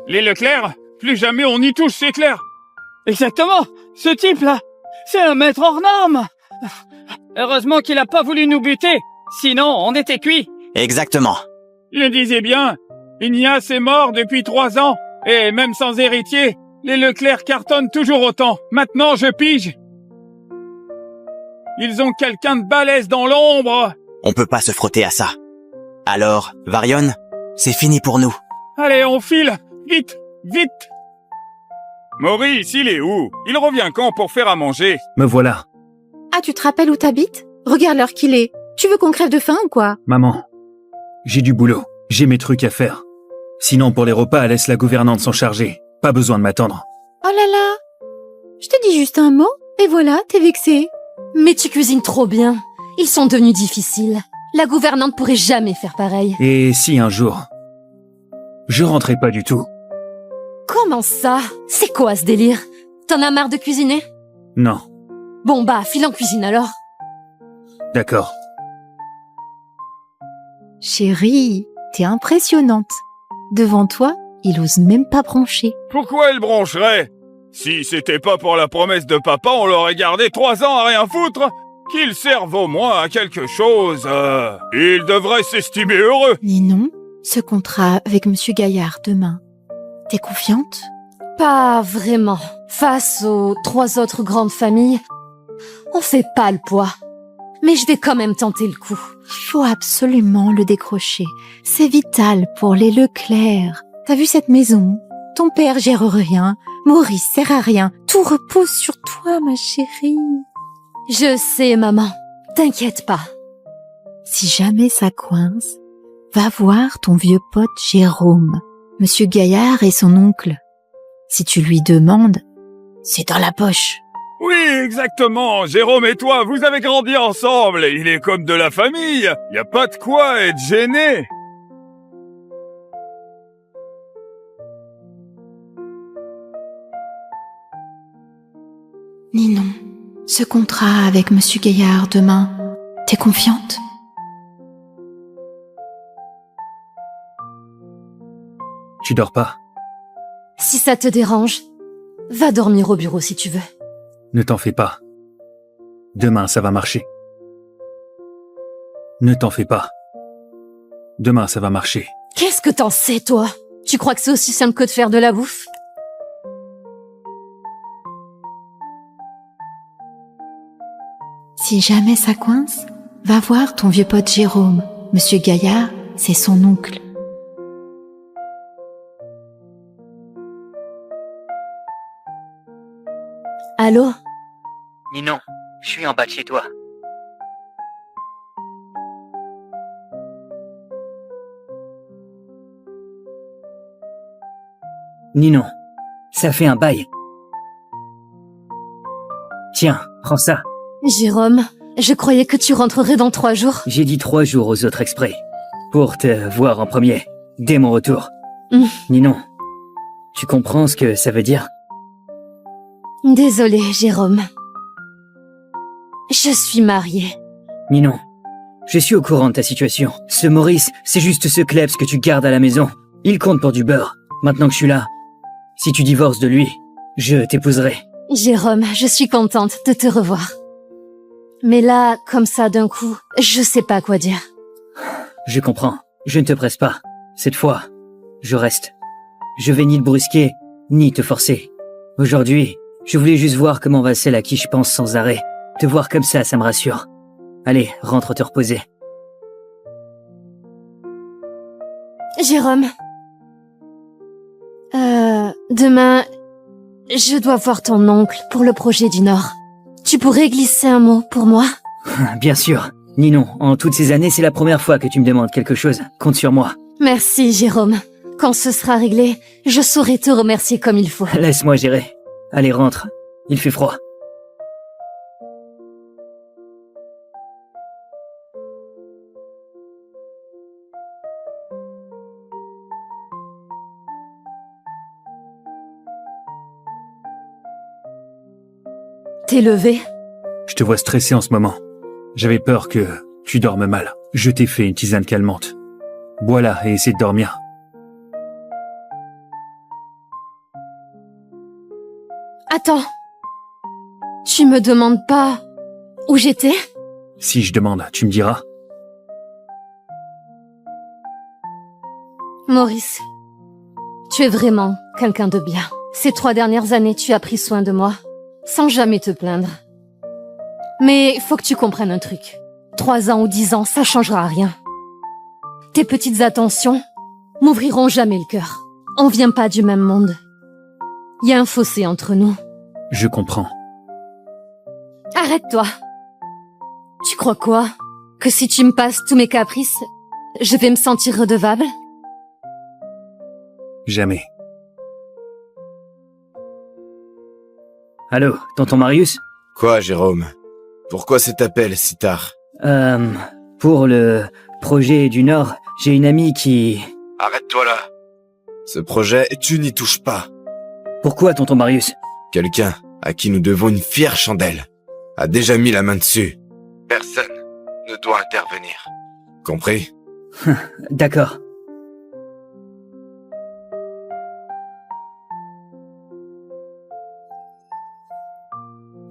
Les Leclerc, plus jamais on y touche, c'est clair. Exactement. Ce type-là, c'est un maître hors norme. Heureusement qu'il a pas voulu nous buter. Sinon, on était cuits. Exactement. Il disait bien, Ignace est mort depuis 3 ans. Et même sans héritier, les Leclerc cartonnent toujours autant. Maintenant, je pige. Ils ont quelqu'un de balèze dans l'ombre. On peut pas se frotter à ça. Alors, Varion, c'est fini pour nous. Allez, on file. Vite, vite. Maurice, il est où? Il revient quand pour faire à manger? Me voilà. Ah, tu te rappelles où t'habites? Regarde l'heure qu'il est. Tu veux qu'on crève de faim ou quoi? Maman, j'ai du boulot. J'ai mes trucs à faire. Sinon, pour les repas, laisse la gouvernante s'en charger. Pas besoin de m'attendre. Oh là là! Je te dis juste un mot, et voilà, t'es vexé. Mais tu cuisines trop bien. Ils sont devenus difficiles. La gouvernante pourrait jamais faire pareil. Et si un jour, je rentrais pas du tout? Comment ça? C'est quoi ce délire? T'en as marre de cuisiner? Non. Bon bah, file en cuisine alors. D'accord. Chérie, t'es impressionnante. Devant toi, il ose même pas broncher. Pourquoi elle broncherait? Si c'était pas pour la promesse de papa, on l'aurait gardé 3 ans à rien foutre. Qu'il serve au moins à quelque chose. Il devrait s'estimer heureux. Ninon, ce contrat avec Monsieur Gaillard demain, t'es confiante? Pas vraiment. Face aux 3 autres grandes familles, on fait pas le poids. Mais je vais quand même tenter le coup. Il faut absolument le décrocher. C'est vital pour les Leclerc. T'as vu cette maison? Ton père gère rien. Maurice sert à rien. Tout repose sur toi, ma chérie. Je sais, maman. T'inquiète pas. Si jamais ça coince, va voir ton vieux pote Jérôme. Monsieur Gaillard et son oncle. Si tu lui demandes, c'est dans la poche. Oui, exactement. Jérôme et toi, vous avez grandi ensemble. Il est comme de la famille. Y a pas de quoi être gêné. Ninon, ce contrat avec Monsieur Gaillard demain, t'es confiante? Tu dors pas? Si ça te dérange, va dormir au bureau si tu veux. Ne t'en fais pas. Demain, ça va marcher. Ne t'en fais pas. Demain, ça va marcher. Qu'est-ce que t'en sais, toi? Tu crois que c'est aussi simple que de faire de la bouffe? Si jamais ça coince, va voir ton vieux pote Jérôme. Monsieur Gaillard, c'est son oncle. Allô? Ninon, je suis en bas de chez toi. Ninon, ça fait un bail. Tiens, prends ça. Jérôme, je croyais que tu rentrerais dans 3 jours. J'ai dit 3 jours aux autres exprès. Pour te voir en premier, dès mon retour. Ninon, tu comprends ce que ça veut dire? Désolée, Jérôme. Je suis mariée. Ninon, je suis au courant de ta situation. Ce Maurice, c'est juste ce Klebs que tu gardes à la maison. Il compte pour du beurre. Maintenant que je suis là, si tu divorces de lui, je t'épouserai. Jérôme, je suis contente de te revoir. Mais là, comme ça d'un coup, je sais pas quoi dire. Je comprends. Je ne te presse pas. Cette fois, je reste. Je vais ni te brusquer, ni te forcer. Aujourd'hui, je voulais juste voir comment va celle à qui je pense sans arrêt. Te voir comme ça me rassure. Allez, rentre te reposer. Jérôme. Demain, je dois voir ton oncle pour le projet du Nord. Tu pourrais glisser un mot pour moi? Bien sûr. Ninon, en toutes ces années, c'est la première fois que tu me demandes quelque chose. Compte sur moi. Merci, Jérôme. Quand ce sera réglé, je saurai te remercier comme il faut. Laisse-moi gérer. Allez, rentre. Il fait froid. T'es levé? Je te vois stressé en ce moment. J'avais peur que tu dormes mal. Je t'ai fait une tisane calmante. Bois-la et essaie de dormir. Attends. Tu me demandes pas où j'étais? Si je demande, tu me diras. Maurice, tu es vraiment quelqu'un de bien. Ces 3 dernières années, tu as pris soin de moi, sans jamais te plaindre. Mais faut que tu comprennes un truc. 3 ans ou 10 ans, ça changera rien. Tes petites attentions m'ouvriront jamais le cœur. On vient pas du même monde. Il y a un fossé entre nous. Je comprends. Arrête-toi. Tu crois quoi? Que si tu me passes tous mes caprices, je vais me sentir redevable? Jamais. Allô, tonton Marius? Quoi, Jérôme? Pourquoi cet appel si tard? Pour le projet du Nord, j'ai une amie qui... Arrête-toi là. Ce projet, tu n'y touches pas. Pourquoi, tonton Marius? Quelqu'un à qui nous devons une fière chandelle a déjà mis la main dessus. Personne ne doit intervenir. Compris? D'accord.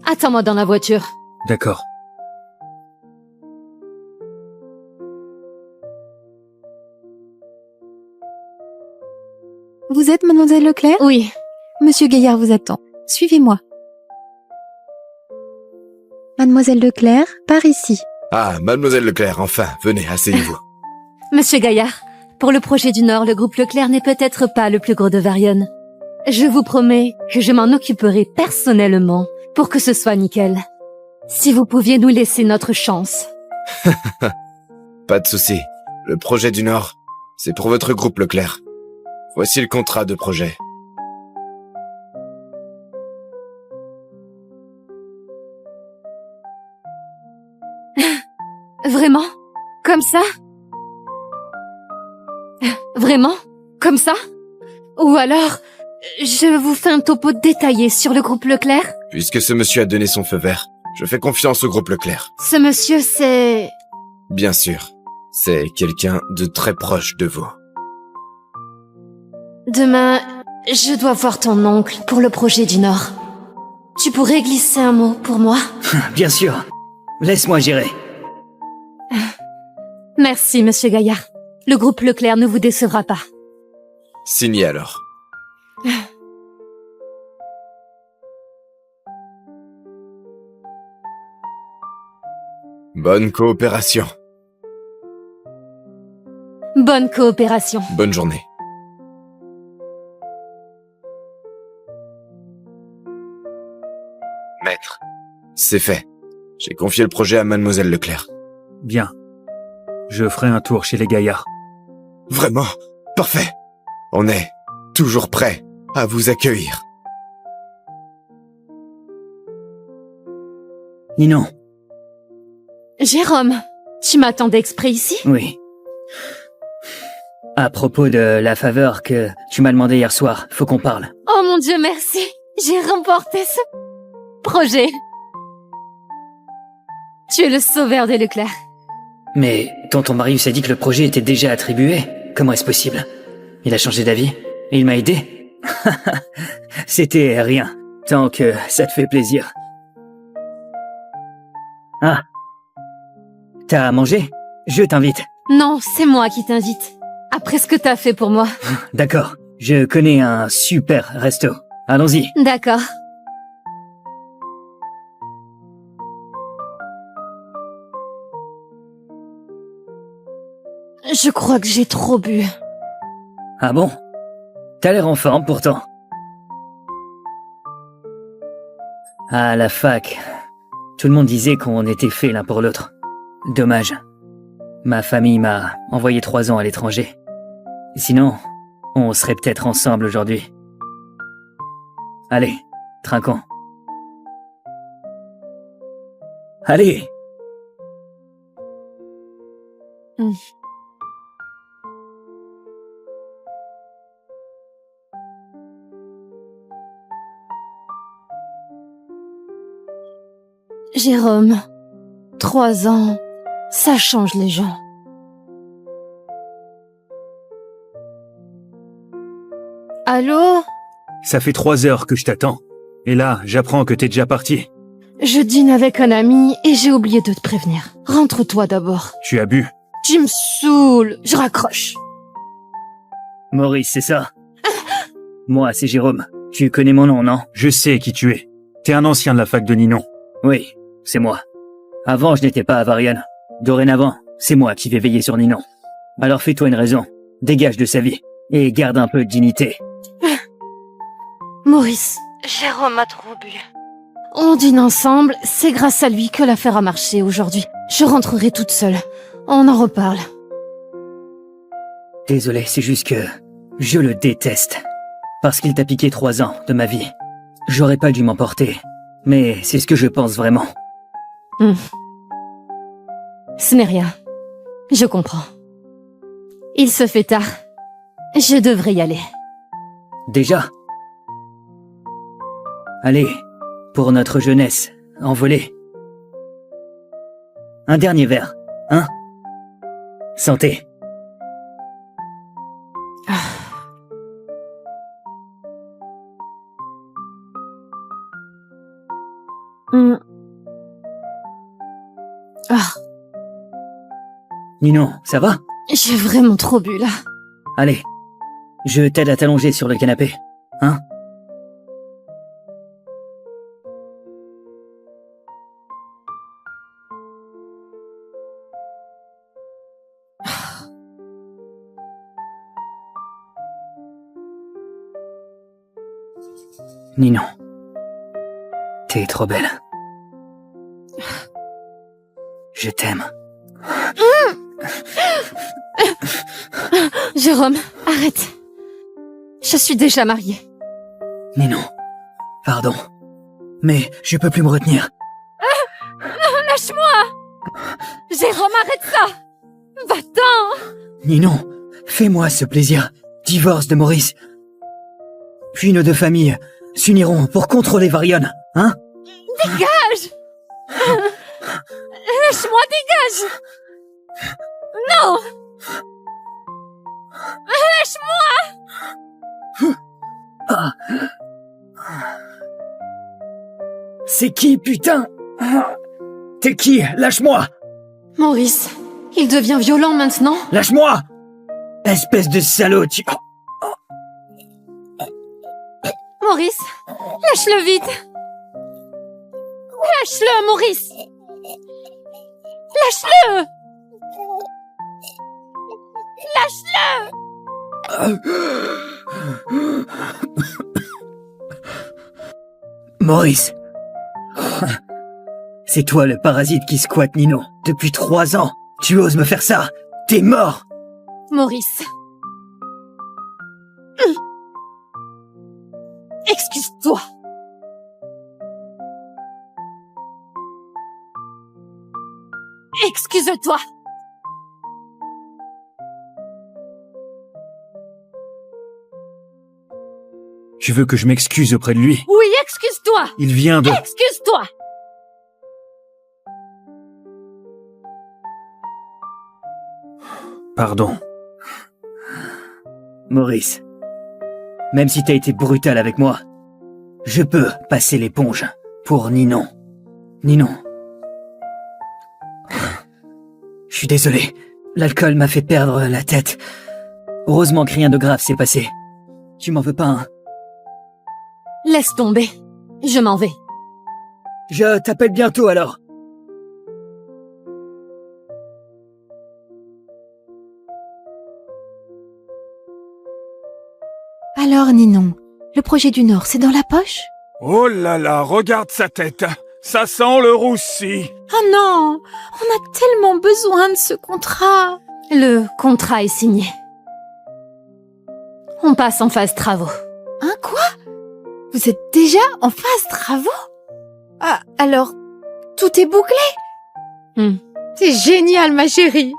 Attends-moi dans la voiture. D'accord. Vous êtes mademoiselle Leclerc? Oui. Monsieur Gaillard vous attend. Suivez-moi. Mademoiselle Leclerc, par ici. Ah, mademoiselle Leclerc, enfin, venez, asseyez-vous. Monsieur Gaillard, pour le projet du Nord, le groupe Leclerc n'est peut-être pas le plus gros de Varion. Je vous promets que je m'en occuperai personnellement pour que ce soit nickel. Si vous pouviez nous laisser notre chance. Pas de souci. Le projet du Nord, c'est pour votre groupe Leclerc. Voici le contrat de projet. Vraiment? Comme ça? Vraiment? Comme ça? Ou alors, je vous fais un topo détaillé sur le groupe Leclerc? Puisque ce monsieur a donné son feu vert, je fais confiance au groupe Leclerc. Ce monsieur, c'est... Bien sûr, c'est quelqu'un de très proche de vous. Demain, je dois voir ton oncle pour le projet du Nord. Tu pourrais glisser un mot pour moi? Bien sûr. Laisse-moi gérer. Merci, monsieur Gaillard. Le groupe Leclerc ne vous décevra pas. Signé alors. Bonne coopération. Bonne coopération. Bonne journée. Maître, c'est fait. J'ai confié le projet à mademoiselle Leclerc. Bien. Je ferai un tour chez les Gaillards. Vraiment? Parfait. On est toujours prêt à vous accueillir. Ninon. Jérôme, tu m'attendais exprès ici? Oui. À propos de la faveur que tu m'as demandé hier soir, faut qu'on parle. Oh mon Dieu, merci. J'ai remporté ce projet. Tu es le sauveur des Leclerc. Mais tonton Marius a dit que le projet était déjà attribué. Comment est-ce possible? Il a changé d'avis et il m'a aidé. C'était rien, tant que ça te fait plaisir. Ah. T'as mangé? Je t'invite. Non, c'est moi qui t'invite. Après ce que t'as fait pour moi. D'accord. Je connais un super resto. Allons-y. D'accord. Je crois que j'ai trop bu. Ah bon? T'as l'air en forme pourtant. À la fac, tout le monde disait qu'on était faits l'un pour l'autre. Dommage. Ma famille m'a envoyé 3 ans à l'étranger. Sinon, on serait peut-être ensemble aujourd'hui. Allez, trinquons. Allez! Jérôme, 3 ans, ça change les gens. Allô? Ça fait 3 heures que je t'attends. Et là, j'apprends que t'es déjà parti. Je dîne avec un ami et j'ai oublié de te prévenir. Rentre-toi d'abord. Tu as bu. Tu me saoules. Je raccroche. Maurice, c'est ça? Moi, c'est Jérôme. Tu connais mon nom, non? Je sais qui tu es. T'es un ancien de la fac de Ninon. Oui, c'est moi. Avant, je n'étais pas à Varian. Dorénavant, c'est moi qui vais veiller sur Ninon. Alors fais-toi une raison. Dégage de sa vie. Et garde un peu de dignité. Maurice, Jérôme a trop bu. On dîne ensemble, c'est grâce à lui que l'affaire a marché aujourd'hui. Je rentrerai toute seule. On en reparle. Désolé, c'est juste que je le déteste. Parce qu'il t'a piqué 3 ans de ma vie. J'aurais pas dû m'emporter. Mais c'est ce que je pense vraiment. Ce n'est rien. Je comprends. Il se fait tard. Je devrais y aller. Déjà? Allez, pour notre jeunesse, envolée. Un dernier verre, hein? Santé. Ninon, ça va? J'ai vraiment trop bu là. Allez, je t'aide à t'allonger sur le canapé, hein? Ninon, t'es trop belle. Je t'aime. Jérôme, arrête. Je suis déjà mariée. Ninon, pardon. Mais je peux plus me retenir. Lâche-moi! Jérôme, arrête ça! Va-t'en! Ninon, fais-moi ce plaisir. Divorce de Maurice. Puis nos deux familles s'uniront pour contrôler Varian, hein? Dégage! Lâche-moi, dégage! Non! Lâche-moi! C'est qui, putain? T'es qui? Lâche-moi! Maurice, il devient violent maintenant? Lâche-moi! Espèce de salaud, tu... Maurice, lâche-le vite! Lâche-le, Maurice! Lâche-le! Maurice! C'est toi le parasite qui squatte Ninon. Depuis 3 ans, tu oses me faire ça! T'es mort! Maurice. Excuse-toi. Excuse-toi. Tu veux que je m'excuse auprès de lui? Oui, excuse-toi. Il vient de... Excuse-toi. Pardon. Maurice, même si t'as été brutal avec moi, je peux passer l'éponge pour Ninon. Ninon. Je suis désolé, l'alcool m'a fait perdre la tête. Heureusement que rien de grave s'est passé. Tu m'en veux pas, hein? Laisse tomber. Je m'en vais. Je t'appelle bientôt alors. Alors, Ninon, le projet du Nord, c'est dans la poche? Oh là là, regarde sa tête. Ça sent le roussi. Oh non, on a tellement besoin de ce contrat. Le contrat est signé. On passe en phase travaux. Hein, quoi? Vous êtes déjà en phase travaux? Ah, alors, tout est bouclé? C'est génial, ma chérie.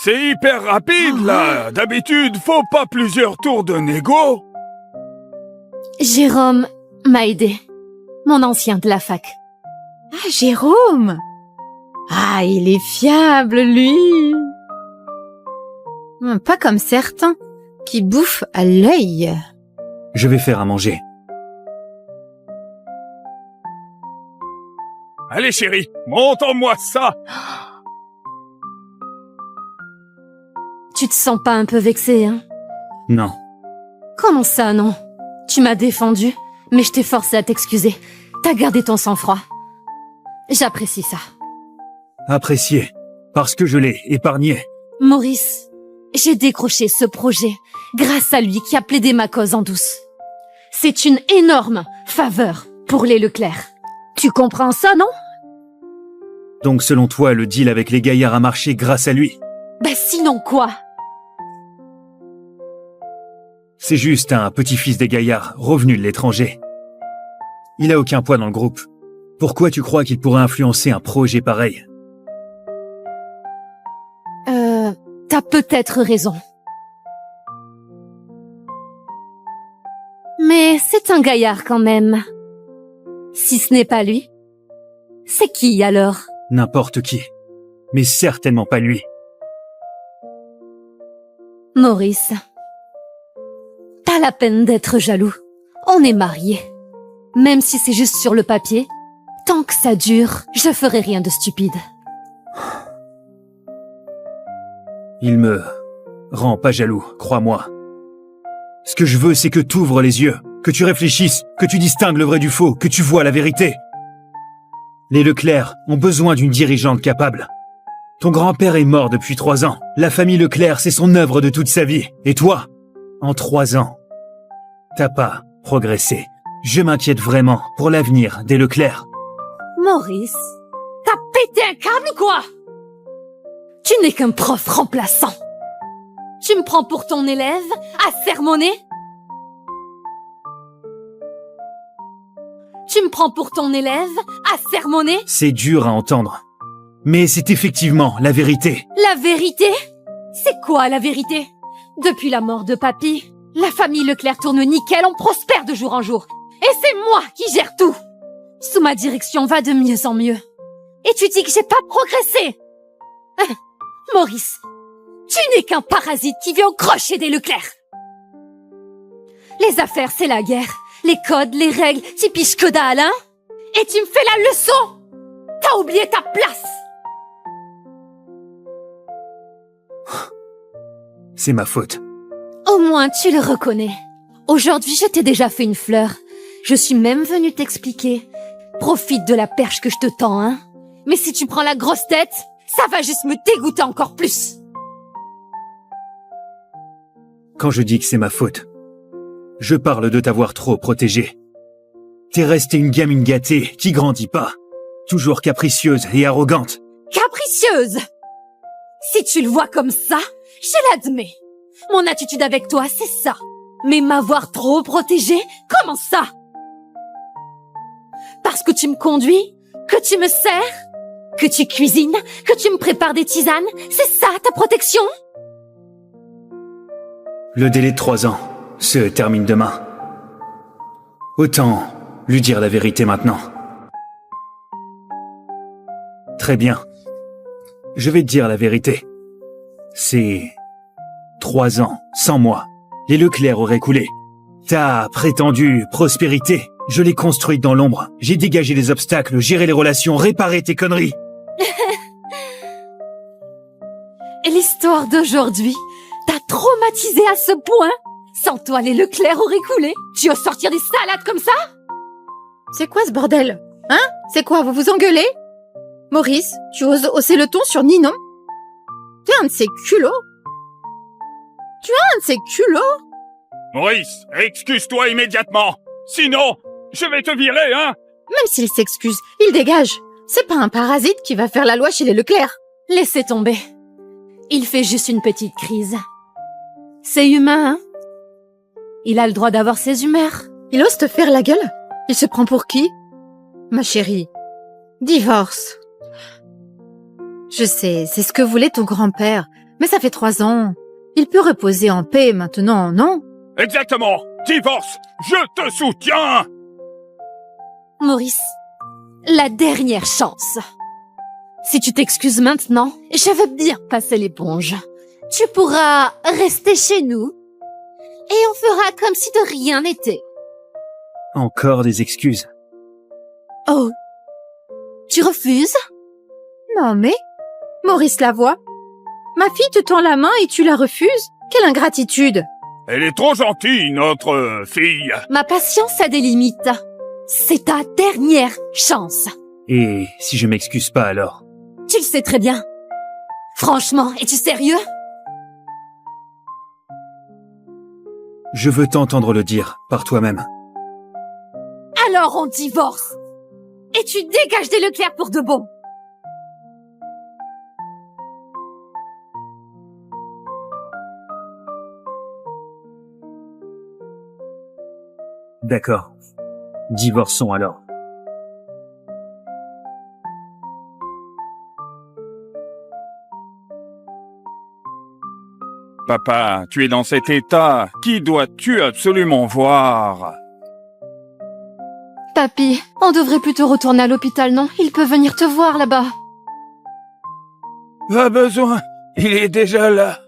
C'est hyper rapide, là. D'habitude, faut pas plusieurs tours de négo. Jérôme m'a aidé. Mon ancien de la fac. Ah, Jérôme. Ah, il est fiable, lui. Pas comme certains, qui bouffent à l'œil. Je vais faire à manger. Allez chérie, montre-moi ça. Tu te sens pas un peu vexé, hein? Non. Comment ça, non? Tu m'as défendu, mais je t'ai forcé à t'excuser. T'as gardé ton sang-froid. J'apprécie ça. Apprécié. Parce que je l'ai épargné. Maurice, j'ai décroché ce projet grâce à lui qui a plaidé ma cause en douce. C'est une énorme faveur pour les Leclerc. Tu comprends ça, non? Donc selon toi, le deal avec les gaillards a marché grâce à lui? Bah sinon quoi? C'est juste un petit-fils des gaillards, revenu de l'étranger. Il a aucun poids dans le groupe. Pourquoi tu crois qu'il pourrait influencer un projet pareil? T'as peut-être raison. Mais c'est un gaillard quand même. Si ce n'est pas lui, c'est qui alors? N'importe qui. Mais certainement pas lui. Maurice. Pas la peine d'être jaloux. On est mariés. Même si c'est juste sur le papier, tant que ça dure, je ferai rien de stupide. Il me rend pas jaloux, crois-moi. Ce que je veux, c'est que t'ouvres les yeux, que tu réfléchisses, que tu distingues le vrai du faux, que tu vois la vérité. Les Leclerc ont besoin d'une dirigeante capable. Ton grand-père est mort depuis 3 ans. La famille Leclerc, c'est son œuvre de toute sa vie. Et toi, en 3 ans, t'as pas progressé. Je m'inquiète vraiment pour l'avenir des Leclerc. Maurice, t'as pété un câble ou quoi? Tu n'es qu'un prof remplaçant. Tu me prends pour ton élève à sermonner? Tu me prends pour ton élève à sermonner? C'est dur à entendre. Mais c'est effectivement la vérité. La vérité? C'est quoi la vérité? Depuis la mort de papy, la famille Leclerc tourne nickel, on prospère de jour en jour. Et c'est moi qui gère tout. Sous ma direction, va de mieux en mieux. Et tu dis que j'ai pas progressé? Maurice, tu n'es qu'un parasite qui vient au crochet des Leclerc. Les affaires, c'est la guerre. Les codes, les règles, t'y piches que dalle, hein? Et tu me fais la leçon? T'as oublié ta place. C'est ma faute. Au moins, tu le reconnais. Aujourd'hui, je t'ai déjà fait une fleur. Je suis même venue t'expliquer. Profite de la perche que je te tends, hein? Mais si tu prends la grosse tête, ça va juste me dégoûter encore plus. Quand je dis que c'est ma faute, je parle de t'avoir trop protégée. T'es restée une gamine gâtée qui grandit pas, toujours capricieuse et arrogante. Capricieuse! Si tu le vois comme ça, je l'admets. Mon attitude avec toi, c'est ça. Mais m'avoir trop protégée, comment ça? Parce que tu me conduis? Que tu me sers? Que tu cuisines? Que tu me prépares des tisanes? C'est ça ta protection? Le délai de 3 ans se termine demain. Autant lui dire la vérité maintenant. Très bien. Je vais te dire la vérité. C'est 3 ans, sans moi. Les Leclerc auraient coulé. Ta prétendue prospérité, je l'ai construite dans l'ombre. J'ai dégagé les obstacles, géré les relations, réparé tes conneries. Et l'histoire d'aujourd'hui t'a traumatisé à ce point? Sans toi, les Leclerc auraient coulé. Tu oses sortir des salades comme ça? C'est quoi ce bordel? Hein? C'est quoi, vous vous engueulez? Maurice, tu oses hausser le ton sur Ninon? Tu es un de ces culots? Tu es un de ces culots? Maurice, excuse-toi immédiatement. Sinon, je vais te virer, hein? Même s'il s'excuse, il dégage. C'est pas un parasite qui va faire la loi chez les Leclerc. Laissez tomber. Il fait juste une petite crise. C'est humain, hein? Il a le droit d'avoir ses humeurs. Il ose te faire la gueule? Il se prend pour qui? Ma chérie, divorce. Je sais, c'est ce que voulait ton grand-père, mais ça fait 3 ans. Il peut reposer en paix maintenant, non? Exactement. Divorce. Je te soutiens. Maurice, la dernière chance. Si tu t'excuses maintenant, je veux bien passer l'éponge. Tu pourras rester chez nous et on fera comme si de rien n'était. Encore des excuses. Oh, tu refuse? Non mais, Maurice Lavoie, ma fille te tend la main et tu la refuses? Quelle ingratitude! Elle est trop gentille, notre fille. Ma patience a des limites. C'est ta dernière chance. Et si je m'excuse pas alors? Tu le sais très bien. Franchement, es-tu sérieux? Je veux t'entendre le dire, par toi-même. Alors on divorce. Et tu dégages des Leclerc pour de bon. D'accord. Divorçons alors. Papa, tu es dans cet état. Qui dois-tu absolument voir? Papy, on devrait plutôt retourner à l'hôpital, non? Il peut venir te voir là-bas. Pas besoin. Il est déjà là.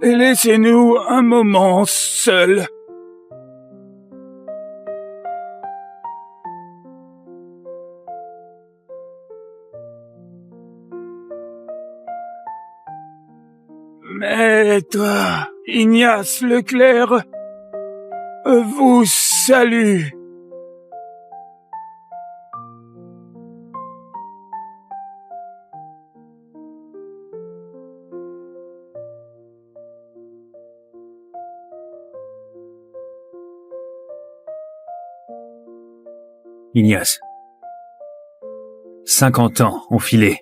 Laissez-nous un moment seuls. Maître Ignace Leclerc vous salue. Ignace. 50 ans ont filé.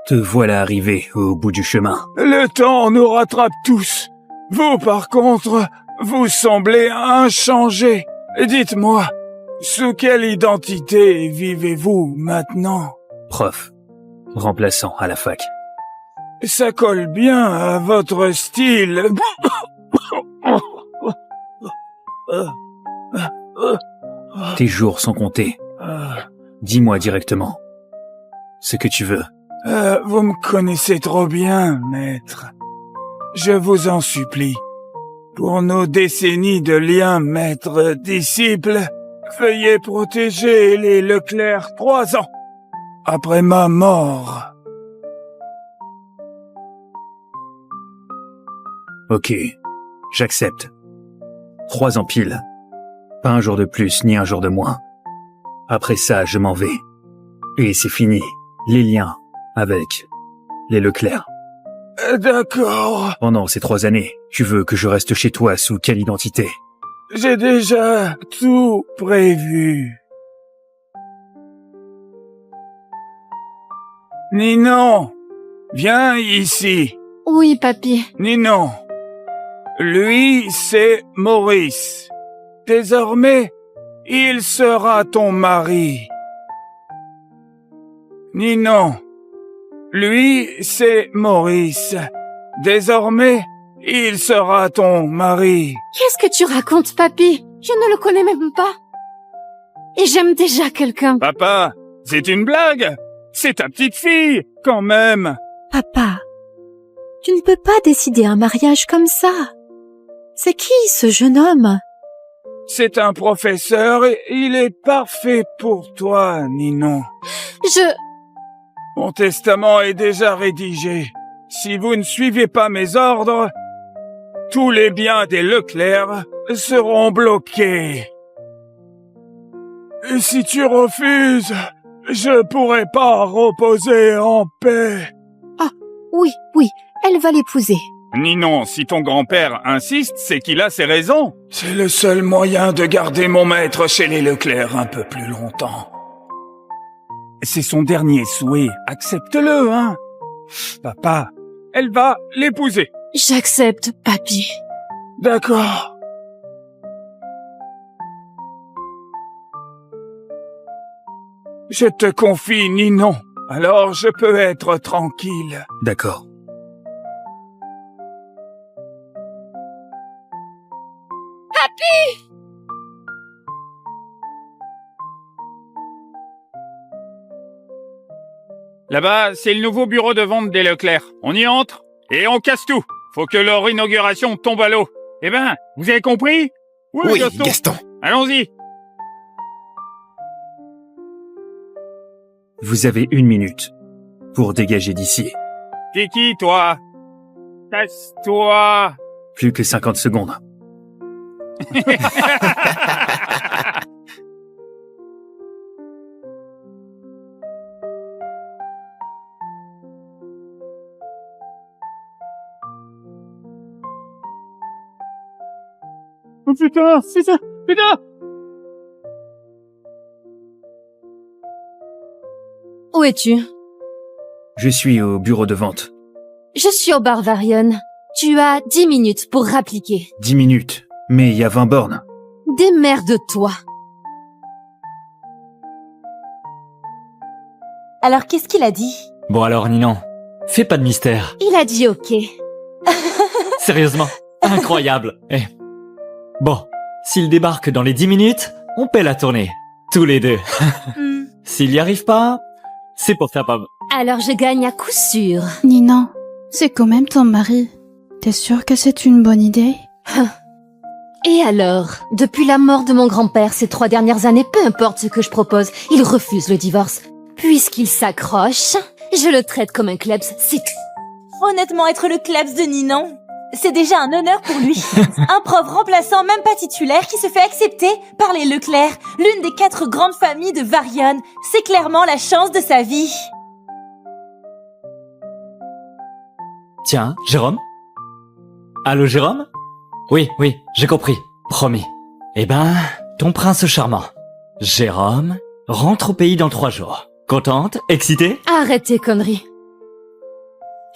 Te voilà arrivé au bout du chemin. Le temps nous rattrape tous. Vous, par contre, vous semblez inchangé. Dites-moi, sous quelle identité vivez-vous maintenant? Prof. Remplaçant à la fac. Ça colle bien à votre style. Tes jours sont comptés. Dis-moi directement ce que tu veux. Vous me connaissez trop bien, maître. Je vous en supplie. Pour nos décennies de liens maître-disciple, veuillez protéger les Leclerc 3 ans après ma mort. Ok, j'accepte. 3 ans pile. Pas un jour de plus, ni un jour de moins. Après ça, je m'en vais. Et c'est fini. Les liens avec les Leclerc. D'accord. Pendant ces 3 années, tu veux que je reste chez toi sous quelle identité? J'ai déjà tout prévu. Ninon, viens ici. Oui, papy. Ninon, lui, c'est Maurice. Désormais, il sera ton mari. Ninon, lui, c'est Maurice. Désormais, il sera ton mari. Qu'est-ce que tu racontes, papy? Je ne le connais même pas. Et j'aime déjà quelqu'un. Papa, c'est une blague. C'est ta petite fille, quand même. Papa, tu ne peux pas décider un mariage comme ça. C'est qui ce jeune homme? C'est un professeur et il est parfait pour toi, Ninon. Mon testament est déjà rédigé. Si vous ne suivez pas mes ordres, tous les biens des Leclerc seront bloqués. Et si tu refuses, je pourrai pas reposer en paix. Ah, oui, elle va l'épouser. Ninon, si ton grand-père insiste, c'est qu'il a ses raisons. C'est le seul moyen de garder mon maître chez les Leclerc un peu plus longtemps. C'est son dernier souhait, accepte-le, hein. Papa, elle va l'épouser. J'accepte, papy. D'accord. Je te confie, Ninon. Alors je peux être tranquille. D'accord. Là-bas, c'est le nouveau bureau de vente des Leclerc. On y entre et on casse tout. Faut que leur inauguration tombe à l'eau. Eh ben, vous avez compris? Oui, Gaston. Allons-y. Vous avez 1 minute pour dégager d'ici. T'es qui, toi? Casse-toi. Plus que 50 secondes. Oh putain, putain. Où es-tu? Je suis au bureau de vente. Je suis au bar Varian. Tu as 10 minutes pour rappliquer. 10 minutes. Mais il y a 20 bornes. Démerde-toi. Alors qu'est-ce qu'il a dit? Bon alors, Ninon, fais pas de mystère. Il a dit ok. Sérieusement, incroyable. Eh. Bon, s'il débarque dans les 10 minutes, on paie la tournée. Tous les deux. S'il y arrive pas, c'est pour ta pomme. Alors je gagne à coup sûr. Ninon, c'est quand même ton mari. T'es sûre que c'est une bonne idée? Et alors? Depuis la mort de mon grand-père ces 3 dernières années, peu importe ce que je propose, il refuse le divorce. Puisqu'il s'accroche, je le traite comme un klebs, c'est tout. Honnêtement, être le klebs de Ninon, c'est déjà un honneur pour lui. Un prof remplaçant, même pas titulaire, qui se fait accepter par les Leclerc, l'une des 4 grandes familles de Varian. C'est clairement la chance de sa vie. Tiens, Jérôme? Allô, Jérôme? Oui, j'ai compris. Promis. Eh ben, ton prince charmant, Jérôme, rentre au pays dans 3 jours. Contente? Excitée? Arrête tes conneries.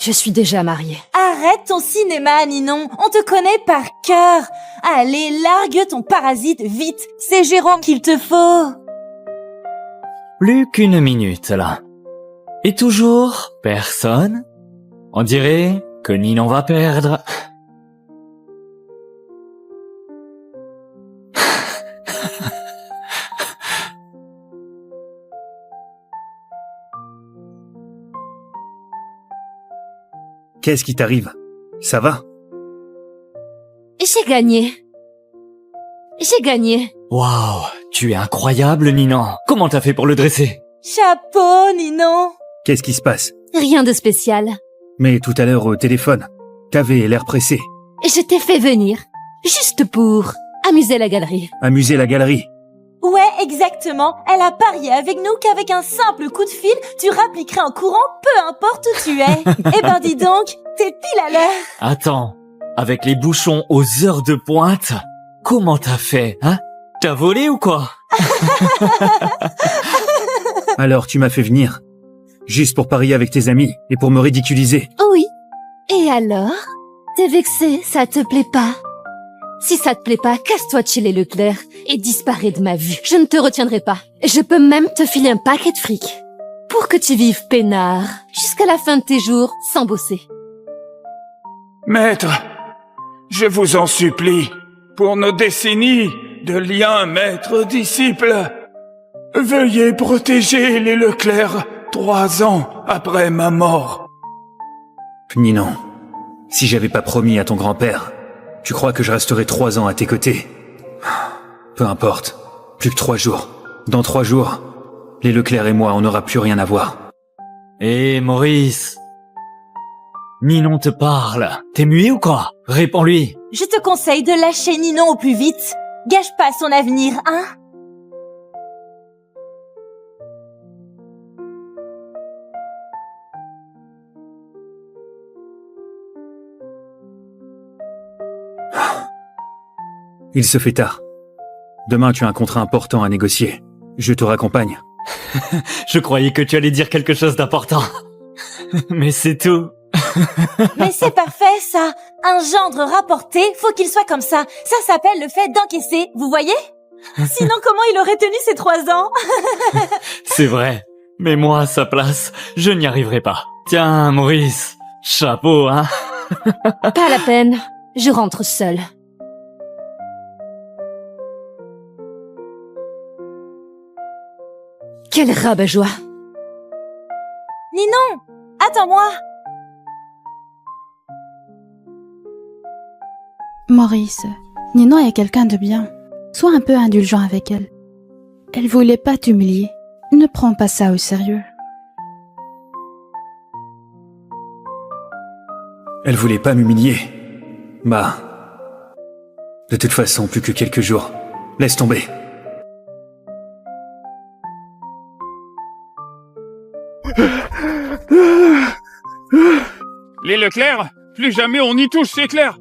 Je suis déjà mariée. Arrête ton cinéma, Ninon. On te connaît par cœur. Allez, largue ton parasite, vite. C'est Jérôme qu'il te faut. Plus qu'1 minute, là. Et toujours personne? On dirait que Ninon va perdre. Qu'est-ce qui t'arrive? Ça va? J'ai gagné. J'ai gagné. Waouh, tu es incroyable, Ninon. Comment t'as fait pour le dresser? Chapeau, Ninon. Qu'est-ce qui se passe? Rien de spécial. Mais tout à l'heure au téléphone, t'avais l'air pressé. Je t'ai fait venir. Juste pour amuser la galerie. Amuser la galerie. Ouais, exactement. Elle a parié avec nous qu'avec un simple coup de fil, tu rappliquerais en courant, peu importe où tu es. Eh ben dis donc, t'es pile à l'heure. Attends, avec les bouchons aux heures de pointe, comment t'as fait, hein? T'as volé ou quoi? Alors tu m'as fait venir. Juste pour parier avec tes amis et pour me ridiculiser. Oui. Et alors? T'es vexé, ça te plaît pas? Si ça te plaît pas, casse-toi de chez les Leclerc et disparais de ma vue. Je ne te retiendrai pas. Je peux même te filer un paquet de fric pour que tu vives peinard jusqu'à la fin de tes jours sans bosser. Maître, je vous en supplie, pour nos décennies de liens maître-disciple, veuillez protéger les Leclerc 3 ans après ma mort. Ninon, si j'avais pas promis à ton grand-père, tu crois que je resterai 3 ans à tes côtés? Peu importe. Plus que 3 jours. Dans 3 jours, les Leclerc et moi, on n'aura plus rien à voir. Hé, Maurice. Ninon te parle. T'es muet ou quoi? Réponds-lui. Je te conseille de lâcher Ninon au plus vite. Gâche pas son avenir, hein? Il se fait tard. Demain, tu as un contrat important à négocier. Je te raccompagne. Je croyais que tu allais dire quelque chose d'important. Mais c'est tout. Mais c'est parfait, ça. Un gendre rapporté, faut qu'il soit comme ça. Ça s'appelle le fait d'encaisser, vous voyez? Sinon, comment il aurait tenu ces 3 ans? C'est vrai. Mais moi, à sa place, je n'y arriverai pas. Tiens, Maurice. Chapeau, hein? Pas la peine. Je rentre seule. Quel rabat-joie. Ninon, Ninon! Attends-moi! Maurice, Ninon est quelqu'un de bien. Sois un peu indulgent avec elle. Elle voulait pas t'humilier. Ne prends pas ça au sérieux. Elle voulait pas m'humilier. Bah... De toute façon, plus que quelques jours. Laisse tomber. Les Leclerc, plus jamais on y touche, c'est clair.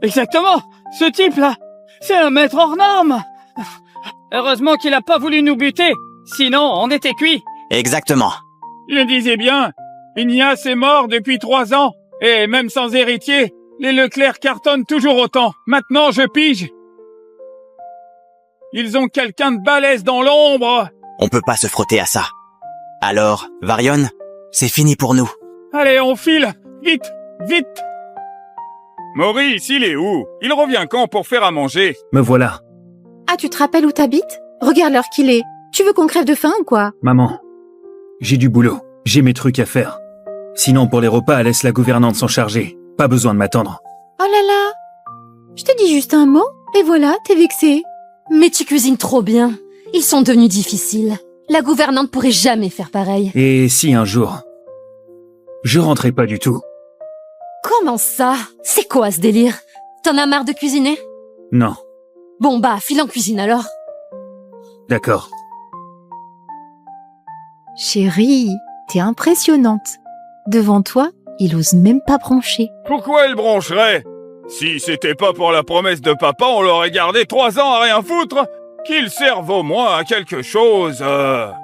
Exactement. Ce type-là, c'est un maître hors norme. Heureusement qu'il a pas voulu nous buter. Sinon, on était cuits. Exactement. Je disais bien, Ignace est mort depuis 3 ans. Et même sans héritier, les Leclerc cartonnent toujours autant. Maintenant, je pige. Ils ont quelqu'un de balèze dans l'ombre. On peut pas se frotter à ça. Alors, Varion, c'est fini pour nous. Allez, on file. Vite, vite. Maurice, il est où? Il revient quand pour faire à manger? Me voilà. Ah, tu te rappelles où t'habites? Regarde l'heure qu'il est. Tu veux qu'on crève de faim ou quoi? Maman, j'ai du boulot. J'ai mes trucs à faire. Sinon, pour les repas, laisse la gouvernante s'en charger. Pas besoin de m'attendre. Oh là là! Je te dis juste un mot, et voilà, t'es vexé. Mais tu cuisines trop bien. Ils sont devenus difficiles. La gouvernante pourrait jamais faire pareil. Et si un jour, je rentrais pas du tout? Comment ça? C'est quoi ce délire? T'en as marre de cuisiner? Non. Bon bah, file en cuisine alors. D'accord. Chérie, t'es impressionnante. Devant toi, il ose même pas broncher. Pourquoi elle broncherait? Si c'était pas pour la promesse de papa, on l'aurait gardé 3 ans à rien foutre. Qu'il serve au moins à quelque chose.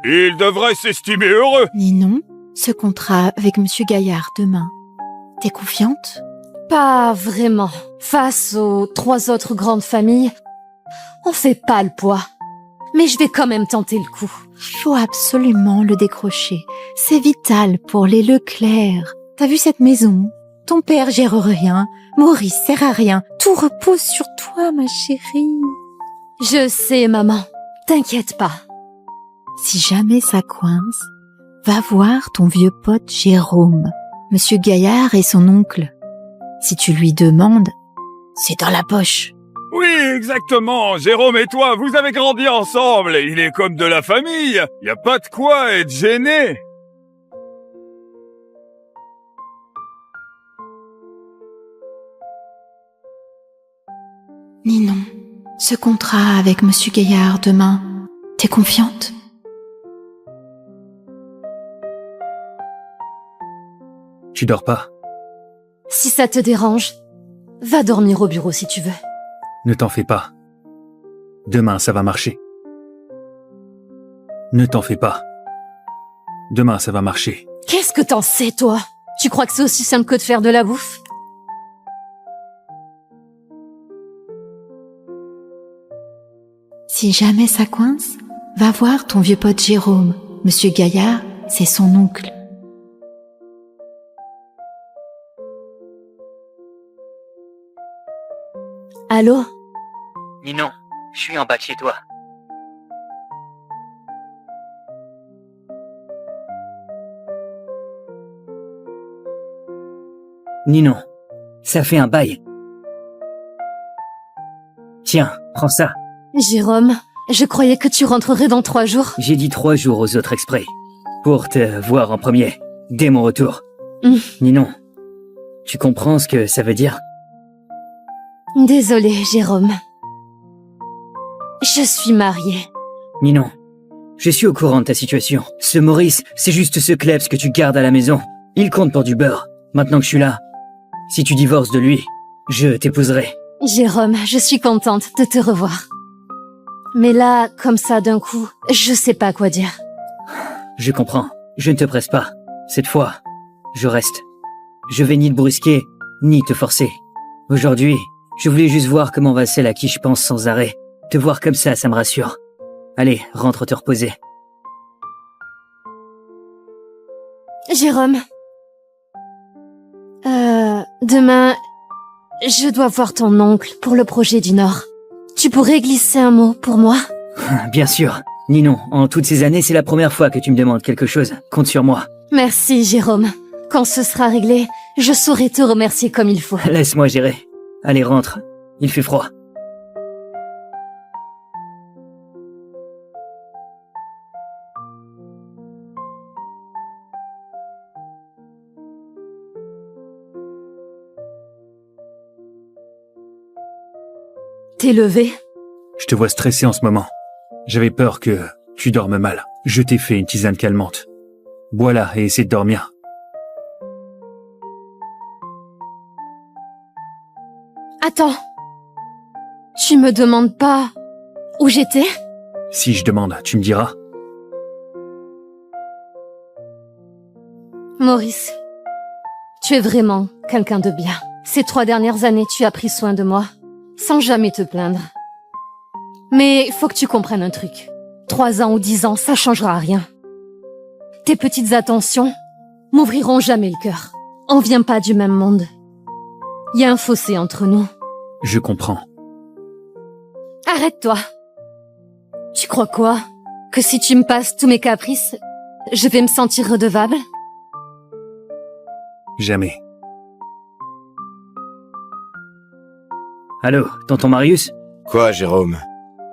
Il devrait s'estimer heureux. Ninon, ce contrat avec Monsieur Gaillard demain, t'es confiante? Pas vraiment. Face aux 3 autres grandes familles, on fait pas le poids. Mais je vais quand même tenter le coup. Il faut absolument le décrocher. C'est vital pour les Leclerc. T'as vu cette maison? Ton père gère rien. Maurice sert à rien. Tout repose sur toi, ma chérie. Je sais, maman. T'inquiète pas. Si jamais ça coince, va voir ton vieux pote Jérôme. Monsieur Gaillard est son oncle. Si tu lui demandes, c'est dans la poche. Oui, exactement. Jérôme et toi, vous avez grandi ensemble. Il est comme de la famille. Y a pas de quoi être gêné. Ninon, ce contrat avec Monsieur Gaillard demain, t'es confiante? Tu dors pas? Si ça te dérange, va dormir au bureau si tu veux. Ne t'en fais pas. Demain, ça va marcher. Ne t'en fais pas. Demain, ça va marcher. Qu'est-ce que t'en sais, toi? Tu crois que c'est aussi simple que de faire de la bouffe? Si jamais ça coince, va voir ton vieux pote Jérôme. Monsieur Gaillard, c'est son oncle. Allô? Ninon, je suis en bas de chez toi. Ninon, ça fait un bail. Tiens, prends ça. Jérôme, je croyais que tu rentrerais dans 3 jours. J'ai dit 3 jours aux autres exprès. Pour te voir en premier, dès mon retour. Ninon, tu comprends ce que ça veut dire? Désolée, Jérôme. Je suis mariée. Ninon, je suis au courant de ta situation. Ce Maurice, c'est juste ce klebs que tu gardes à la maison. Il compte pour du beurre. Maintenant que je suis là, si tu divorces de lui, je t'épouserai. Jérôme, je suis contente de te revoir. Mais là, comme ça d'un coup, je sais pas quoi dire. Je comprends. Je ne te presse pas. Cette fois, je reste. Je vais ni te brusquer, ni te forcer. Aujourd'hui, je voulais juste voir comment va celle à qui je pense sans arrêt. Te voir comme ça me rassure. Allez, rentre te reposer. Jérôme. Demain, je dois voir ton oncle pour le projet du Nord. Tu pourrais glisser un mot pour moi? Bien sûr. Ninon, en toutes ces années, c'est la première fois que tu me demandes quelque chose. Compte sur moi. Merci, Jérôme. Quand ce sera réglé, je saurai te remercier comme il faut. Laisse-moi gérer. Allez, rentre. Il fait froid. T'es levé? Je te vois stressé en ce moment. J'avais peur que tu dormes mal. Je t'ai fait une tisane calmante. Bois-la et essaie de dormir. Attends. Tu me demandes pas où j'étais? Si je demande, tu me diras. Maurice, tu es vraiment quelqu'un de bien. Ces 3 dernières années, tu as pris soin de moi, sans jamais te plaindre. Mais faut que tu comprennes un truc. 3 ans ou 10 ans, ça changera rien. Tes petites attentions m'ouvriront jamais le cœur. On vient pas du même monde. Il y a un fossé entre nous. Je comprends. Arrête-toi. Tu crois quoi? Que si tu me passes tous mes caprices, je vais me sentir redevable? Jamais. Allô, tonton Marius? Quoi, Jérôme?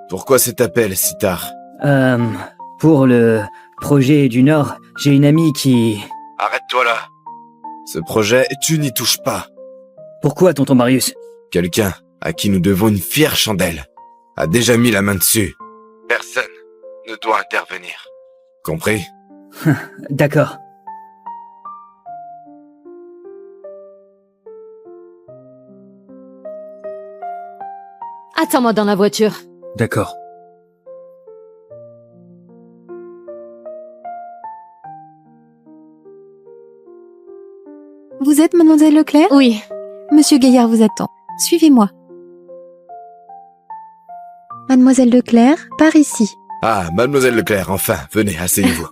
Pourquoi cet appel si tard? Pour le projet du Nord, j'ai une amie qui... Arrête-toi là. Ce projet, tu n'y touches pas. Pourquoi, tonton Marius? Quelqu'un à qui nous devons une fière chandelle a déjà mis la main dessus. Personne ne doit intervenir. Compris? D'accord. Attends-moi dans la voiture. D'accord. Vous êtes mademoiselle Leclerc? Oui. Monsieur Gaillard vous attend. Suivez-moi. Mademoiselle Leclerc, par ici. Ah, mademoiselle Leclerc, enfin, venez, asseyez-vous.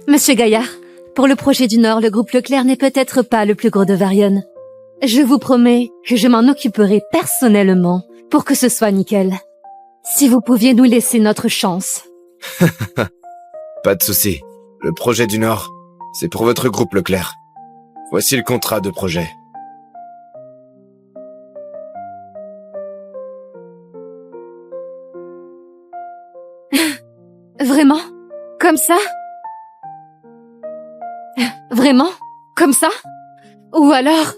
Monsieur Gaillard, pour le projet du Nord, le groupe Leclerc n'est peut-être pas le plus gros de Varion. Je vous promets que je m'en occuperai personnellement pour que ce soit nickel. Si vous pouviez nous laisser notre chance. Pas de souci. Le projet du Nord, c'est pour votre groupe Leclerc. Voici le contrat de projet. Vraiment? Comme ça? Vraiment? Comme ça? Ou alors,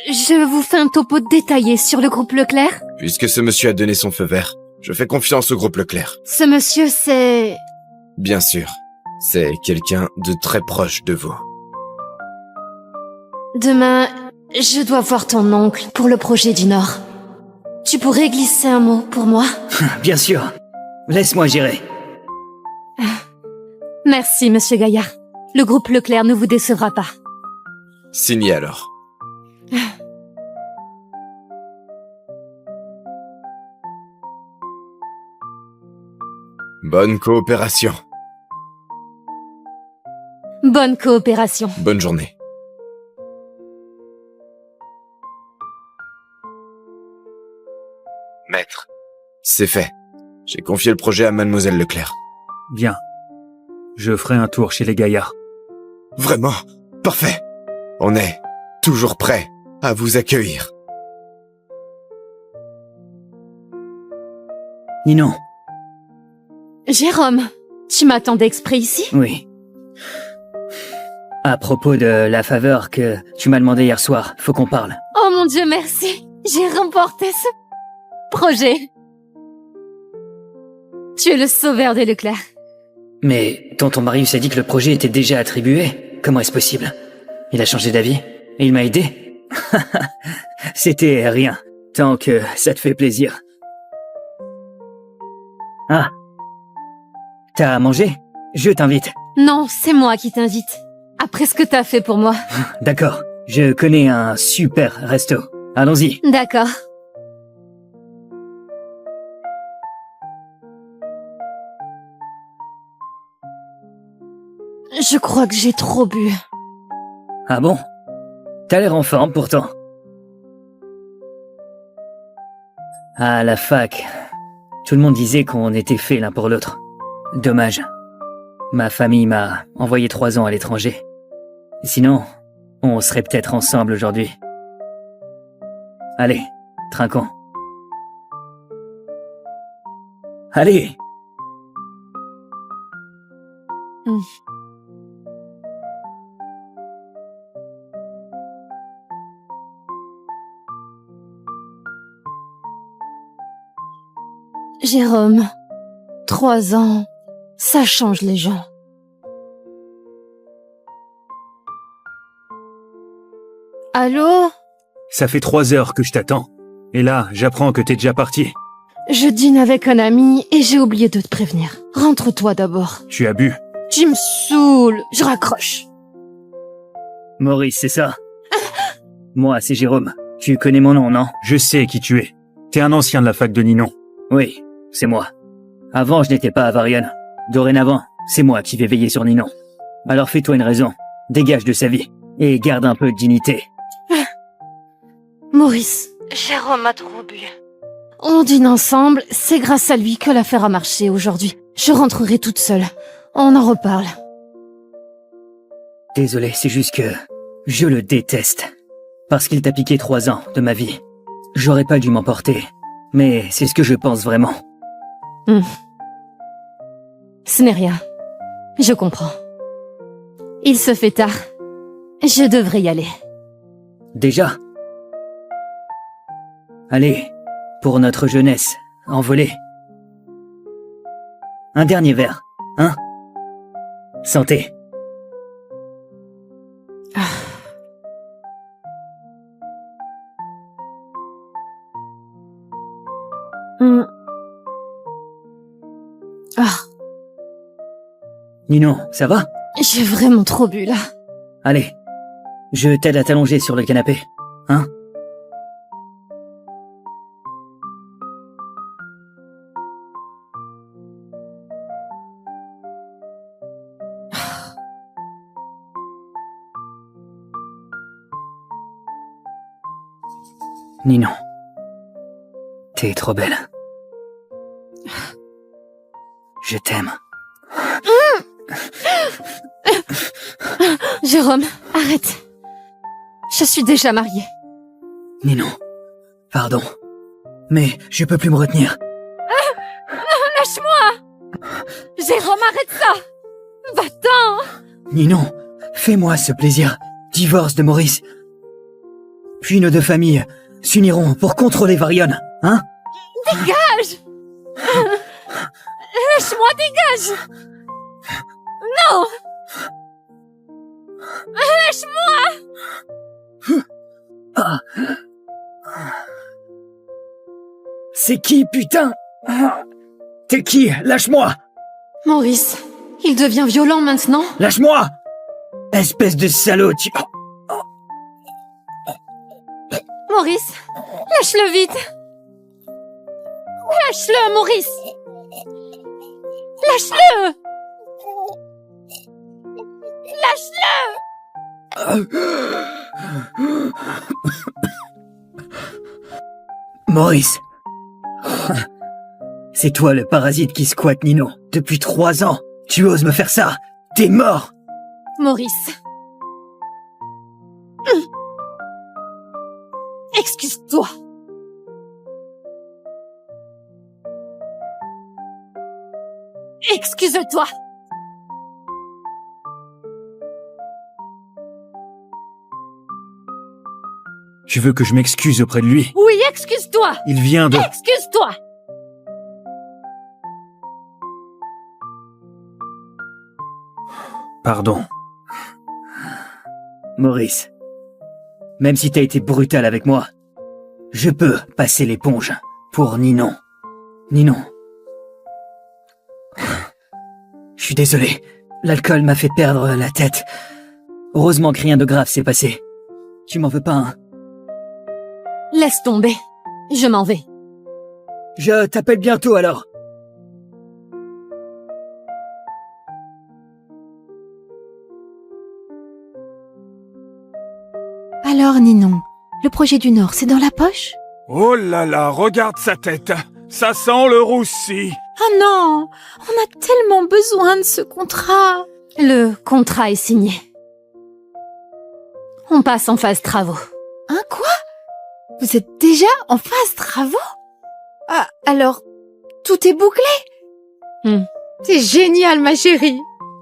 je vous fais un topo détaillé sur le groupe Leclerc? Puisque ce monsieur a donné son feu vert, je fais confiance au groupe Leclerc. Ce monsieur, c'est... Bien sûr, c'est quelqu'un de très proche de vous. Demain, je dois voir ton oncle pour le projet du Nord. Tu pourrais glisser un mot pour moi? Bien sûr. Laisse-moi gérer. Merci, monsieur Gaillard. Le groupe Leclerc ne vous décevra pas. Signé alors. Bonne coopération. Bonne coopération. Bonne journée. Maître, c'est fait. J'ai confié le projet à mademoiselle Leclerc. Bien. Je ferai un tour chez les Gaillards. Vraiment? Parfait. On est toujours prêt à vous accueillir. Ninon. Jérôme, tu m'attendais exprès ici? Oui. À propos de la faveur que tu m'as demandé hier soir, faut qu'on parle. Oh mon Dieu, merci. J'ai remporté ce projet. Tu es le sauveur des Leclerc. Mais tonton Marius a dit que le projet était déjà attribué. Comment est-ce possible? Il a changé d'avis et il m'a aidé. C'était rien, tant que ça te fait plaisir. Ah. T'as mangé? Je t'invite. Non, c'est moi qui t'invite. Après ce que t'as fait pour moi. D'accord, je connais un super resto. Allons-y. D'accord. Je crois que j'ai trop bu. Ah bon? T'as l'air en forme pourtant. À la fac, tout le monde disait qu'on était faits l'un pour l'autre. Dommage. Ma famille m'a envoyé 3 ans à l'étranger. Sinon, on serait peut-être ensemble aujourd'hui. Allez, trinquons. Allez! Jérôme, 3 ans, ça change les gens. Allô? Ça fait 3 heures que je t'attends. Et là, j'apprends que t'es déjà parti. Je dîne avec un ami et j'ai oublié de te prévenir. Rentre-toi d'abord. Tu as bu. Tu me saoules, je raccroche. Maurice, c'est ça? Moi, c'est Jérôme. Tu connais mon nom, non? Je sais qui tu es. T'es un ancien de la fac de Ninon. Oui, c'est moi. Avant, je n'étais pas à Varian. Dorénavant, c'est moi qui vais veiller sur Ninon. Alors fais-toi une raison. Dégage de sa vie. Et garde un peu de dignité. Maurice, Jérôme a trop bu. On dîne ensemble, c'est grâce à lui que l'affaire a marché aujourd'hui. Je rentrerai toute seule. On en reparle. Désolé, c'est juste que je le déteste. Parce qu'il t'a piqué 3 ans de ma vie. J'aurais pas dû m'emporter. Mais c'est ce que je pense vraiment. Ce n'est rien. Je comprends. Il se fait tard. Je devrais y aller. Déjà? Allez, pour notre jeunesse, envolée. Un dernier verre, hein? Santé. Ninon, ça va? J'ai vraiment trop bu là. Allez, je t'aide à t'allonger sur le canapé, hein? Ninon, t'es trop belle. Je t'aime. Jérôme, arrête. Je suis déjà mariée. Ninon, pardon. Mais je peux plus me retenir. Lâche-moi! Jérôme, arrête ça! Va-t'en! Ninon, fais-moi ce plaisir. Divorce de Maurice. Puis nos deux familles s'uniront pour contrôler Varian, hein? Dégage! Lâche-moi, dégage! Non! Lâche-moi! C'est qui, putain? T'es qui? Lâche-moi! Maurice, il devient violent maintenant? Lâche-moi! Espèce de salaud, tu... Maurice, lâche-le vite! Lâche-le, Maurice! Lâche-le! Maurice! C'est toi le parasite qui squatte Nino. Depuis 3 ans. Tu oses me faire ça? T'es mort! Maurice. Excuse-toi. Excuse-toi. Tu veux que je m'excuse auprès de lui? Oui, excuse-toi. Il vient de... Excuse-toi. Pardon. Maurice, même si t'as été brutal avec moi, je peux passer l'éponge pour Ninon. Ninon. Je suis désolé, l'alcool m'a fait perdre la tête. Heureusement que rien de grave s'est passé. Tu m'en veux pas, hein? Laisse tomber. Je m'en vais. Je t'appelle bientôt alors. Alors, Ninon, le projet du Nord, c'est dans la poche? Oh là là, regarde sa tête. Ça sent le roussi. Oh non, on a tellement besoin de ce contrat. Le contrat est signé. On passe en phase travaux. Hein, quoi? Vous êtes déjà en phase travaux? Ah, alors, tout est bouclé? C'est génial, ma chérie.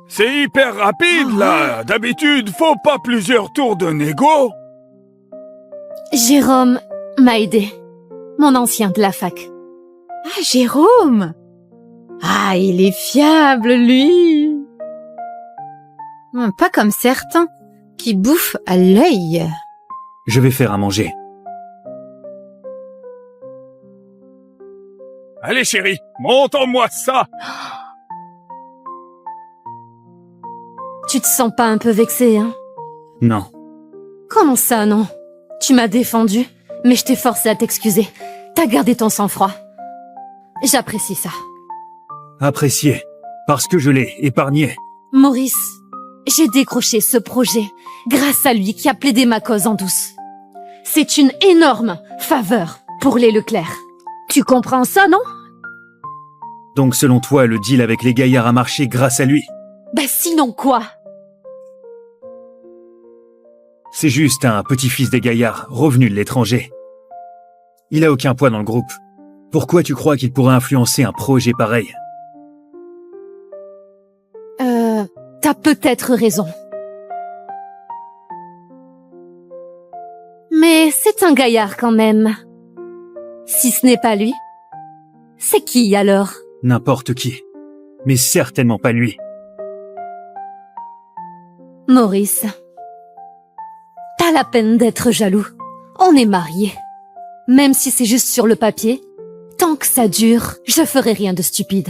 C'est hyper rapide, là. D'habitude, faut pas plusieurs tours de négo. Jérôme m'a aidé. Mon ancien de la fac. Ah, Jérôme. Ah, il est fiable, lui. Pas comme certains, qui bouffent à l'œil. Je vais faire à manger. Allez, chérie, montre-moi ça. Tu te sens pas un peu vexé, hein? Non. Comment ça, non? Tu m'as défendu, mais je t'ai forcé à t'excuser. T'as gardé ton sang-froid. J'apprécie ça. Apprécié. Parce que je l'ai épargné. Maurice, j'ai décroché ce projet grâce à lui qui a plaidé ma cause en douce. C'est une énorme faveur pour les Leclerc. Tu comprends ça, non? Donc selon toi, le deal avec les gaillards a marché grâce à lui? Bah sinon quoi? C'est juste un petit-fils des gaillards, revenu de l'étranger. Il a aucun poids dans le groupe. Pourquoi tu crois qu'il pourrait influencer un projet pareil? T'as peut-être raison. Mais c'est un gaillard quand même. Si ce n'est pas lui, c'est qui alors? N'importe qui. Mais certainement pas lui. Maurice, t'as la peine d'être jaloux. On est mariés. Même si c'est juste sur le papier, tant que ça dure, je ferai rien de stupide.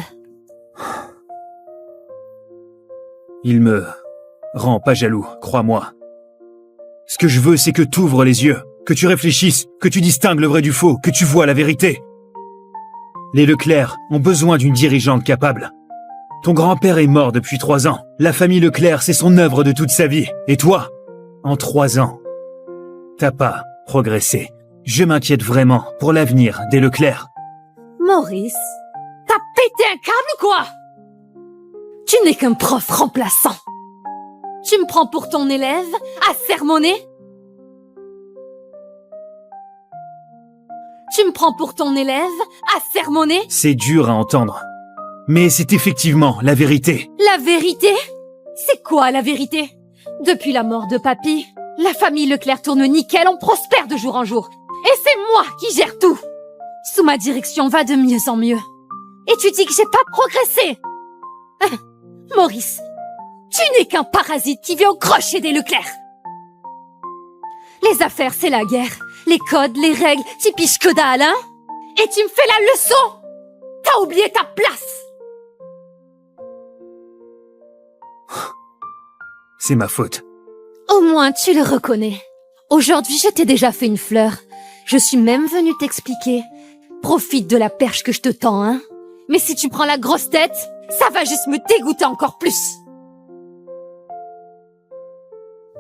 Il me rend pas jaloux, crois-moi. Ce que je veux, c'est que t'ouvres les yeux, que tu réfléchisses, que tu distingues le vrai du faux, que tu vois la vérité. Les Leclerc ont besoin d'une dirigeante capable. Ton grand-père est mort depuis 3 ans. La famille Leclerc, c'est son œuvre de toute sa vie. Et toi, en 3 ans, t'as pas progressé. Je m'inquiète vraiment pour l'avenir des Leclerc. Maurice, t'as pété un câble ou quoi? Tu n'es qu'un prof remplaçant. Tu me prends pour ton élève à sermonner? Tu me prends pour ton élève à sermonner? C'est dur à entendre. Mais c'est effectivement la vérité. La vérité? C'est quoi la vérité? Depuis la mort de papy, la famille Leclerc tourne nickel, on prospère de jour en jour. Et c'est moi qui gère tout. Sous ma direction, va de mieux en mieux. Et tu dis que j'ai pas progressé? Maurice, tu n'es qu'un parasite qui vient au crochet des Leclerc. Les affaires, c'est la guerre. Les codes, les règles, t'y piches que dalle, hein? Et tu me fais la leçon? T'as oublié ta place. C'est ma faute. Au moins, tu le reconnais. Aujourd'hui, je t'ai déjà fait une fleur. Je suis même venue t'expliquer. Profite de la perche que je te tends, hein? Mais si tu prends la grosse tête, ça va juste me dégoûter encore plus.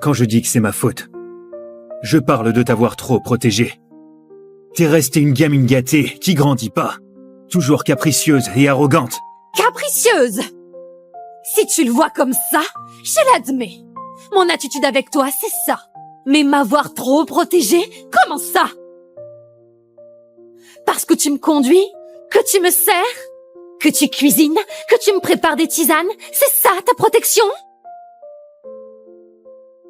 Quand je dis que c'est ma faute, je parle de t'avoir trop protégée. T'es restée une gamine gâtée qui grandit pas. Toujours capricieuse et arrogante. Capricieuse! Si tu le vois comme ça, je l'admets. Mon attitude avec toi, c'est ça. Mais m'avoir trop protégée, comment ça? Parce que tu me conduis? Que tu me sers? Que tu cuisines? Que tu me prépares des tisanes? C'est ça ta protection?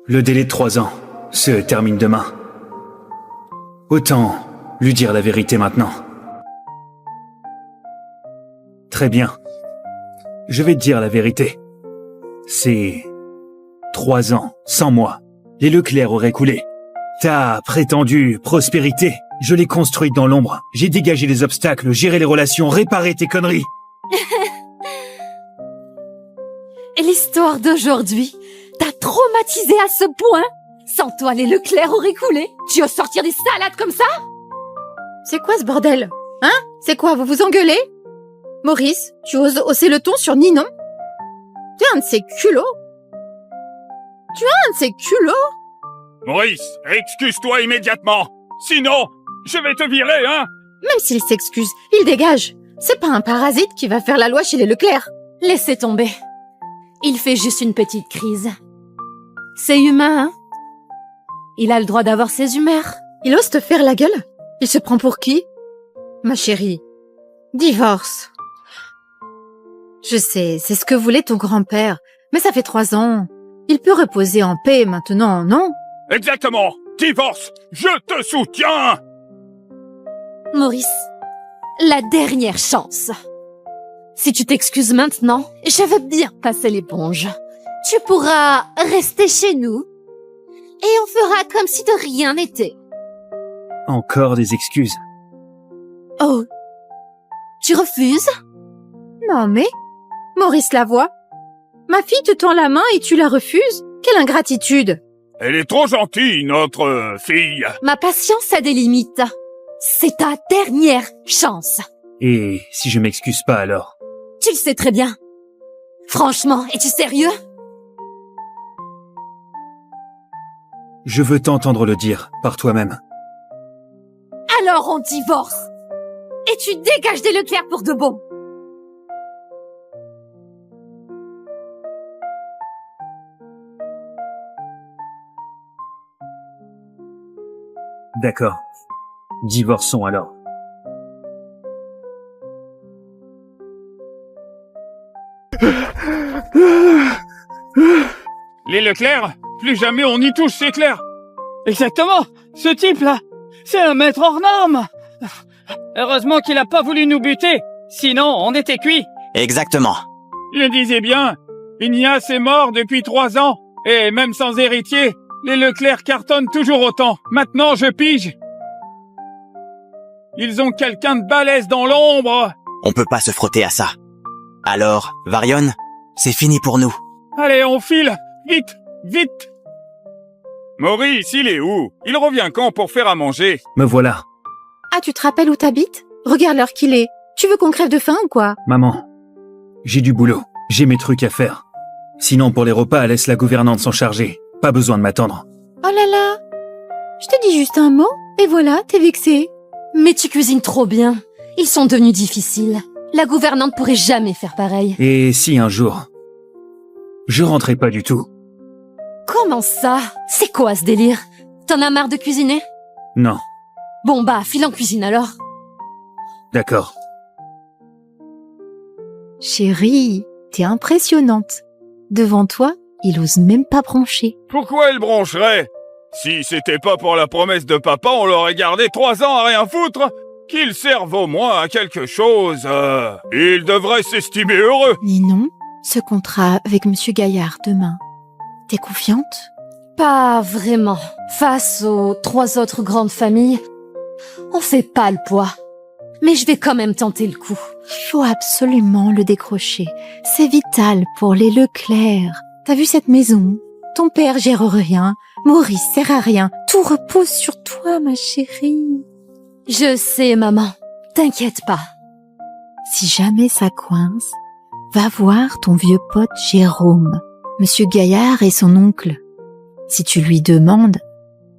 Le délai de 3 ans se termine demain. Autant lui dire la vérité maintenant. Très bien. Je vais te dire la vérité. C'est 3 ans, sans moi. Les Leclerc auraient coulé. Ta prétendue prospérité, je l'ai construite dans l'ombre. J'ai dégagé les obstacles, géré les relations, réparé tes conneries. Et l'histoire d'aujourd'hui t'a traumatisé à ce point? Sans toi, les Leclerc auraient coulé. Tu oses sortir des salades comme ça? C'est quoi ce bordel? Hein? C'est quoi, vous vous engueulez? Maurice, tu oses hausser le ton sur Ninon? Tu es un de ces culots? Tu es un de ces culots? Maurice, excuse-toi immédiatement. Sinon, je vais te virer, hein? Même s'il s'excuse, il dégage. C'est pas un parasite qui va faire la loi chez les Leclerc. Laissez tomber. Il fait juste une petite crise. C'est humain, hein? Il a le droit d'avoir ses humeurs. Il ose te faire la gueule? Il se prend pour qui? Ma chérie, divorce. Je sais, c'est ce que voulait ton grand-père, mais ça fait 3 ans. Il peut reposer en paix maintenant, non? Exactement. Divorce. Je te soutiens. Maurice, la dernière chance. Si tu t'excuses maintenant, je veux bien passer l'éponge. Tu pourras rester chez nous et on fera comme si de rien n'était. Encore des excuses. Oh, tu refuses? Non mais, Maurice Lavoie, ma fille te tend la main et tu la refuses? Quelle ingratitude! Elle est trop gentille, notre fille. Ma patience a des limites. C'est ta dernière chance. Et si je m'excuse pas alors? Tu le sais très bien. Franchement, es-tu sérieux? Je veux t'entendre le dire, par toi-même. Alors on divorce. Et tu dégages des Leclerc pour de bon. D'accord. Divorçons alors. Les Leclerc, plus jamais on y touche, c'est clair. Exactement. Ce type-là, c'est un maître hors norme. Heureusement qu'il a pas voulu nous buter. Sinon, on était cuits. Exactement. Je disais bien, Ignace est mort depuis 3 ans. Et même sans héritier, les Leclerc cartonnent toujours autant. Maintenant, je pige. Ils ont quelqu'un de balèze dans l'ombre. On peut pas se frotter à ça. Alors, Varion, c'est fini pour nous. Allez, on file. Vite, vite. Maurice, il est où? Il revient quand pour faire à manger? Me voilà. Ah, tu te rappelles où t'habites? Regarde l'heure qu'il est. Tu veux qu'on crève de faim ou quoi? Maman, j'ai du boulot. J'ai mes trucs à faire. Sinon, pour les repas, laisse la gouvernante s'en charger. Pas besoin de m'attendre. Oh là là! Je te dis juste un mot, et voilà, t'es vexé. Mais tu cuisines trop bien. Ils sont devenus difficiles. La gouvernante pourrait jamais faire pareil. Et si un jour, je rentrais pas du tout? Comment ça? C'est quoi ce délire? T'en as marre de cuisiner? Non. Bon bah, file en cuisine alors. D'accord. Chérie, t'es impressionnante. Devant toi, il ose même pas broncher. Pourquoi il broncherait? Si c'était pas pour la promesse de papa, on l'aurait gardé 3 ans à rien foutre. Qu'il serve au moins à quelque chose. Il devrait s'estimer heureux. Ninon, ce contrat avec Monsieur Gaillard demain, t'es confiante? Pas vraiment. Face aux 3 autres grandes familles, on fait pas le poids. Mais je vais quand même tenter le coup. Il faut absolument le décrocher. C'est vital pour les Leclerc. T'as vu cette maison? Ton père gère rien. Maurice sert à rien. Tout repose sur toi, ma chérie. Je sais, maman. T'inquiète pas. Si jamais ça coince, va voir ton vieux pote Jérôme. Monsieur Gaillard et son oncle. Si tu lui demandes,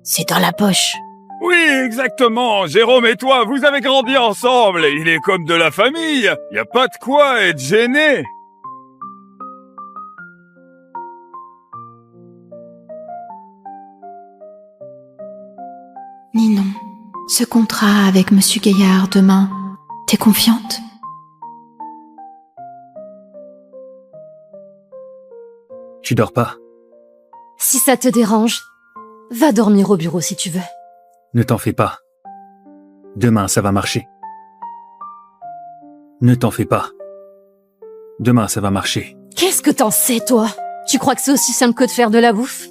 c'est dans la poche. Oui, exactement. Jérôme et toi, vous avez grandi ensemble. Il est comme de la famille. Y a pas de quoi être gêné. Ninon, ce contrat avec Monsieur Gaillard demain, t'es confiante? Tu dors pas? Si ça te dérange, va dormir au bureau si tu veux. Ne t'en fais pas. Demain, ça va marcher. Ne t'en fais pas. Demain, ça va marcher. Qu'est-ce que t'en sais, toi? Tu crois que c'est aussi simple que de faire de la bouffe?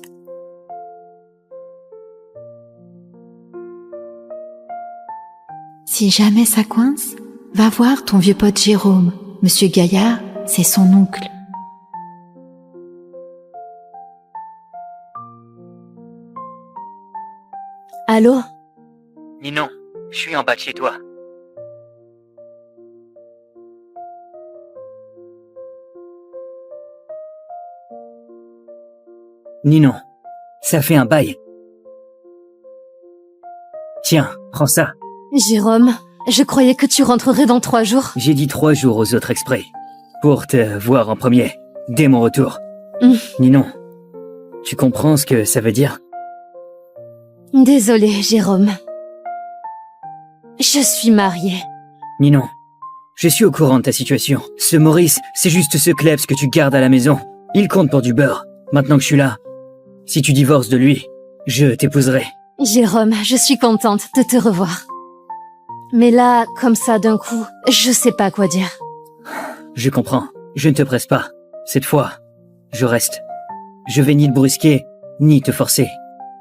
Si jamais ça coince, va voir ton vieux pote Jérôme. Monsieur Gaillard, c'est son oncle. Allô? Ninon, je suis en bas de chez toi. Ninon, ça fait un bail. Tiens, prends ça. Jérôme, je croyais que tu rentrerais dans 3 jours. J'ai dit 3 jours aux autres exprès. Pour te voir en premier, dès mon retour. Ninon, tu comprends ce que ça veut dire? Désolée, Jérôme. Je suis mariée. Ninon, je suis au courant de ta situation. Ce Maurice, c'est juste ce Klebs que tu gardes à la maison. Il compte pour du beurre. Maintenant que je suis là, si tu divorces de lui, je t'épouserai. Jérôme, je suis contente de te revoir. Mais là, comme ça d'un coup, je sais pas quoi dire. Je comprends. Je ne te presse pas. Cette fois, je reste. Je vais ni te brusquer, ni te forcer.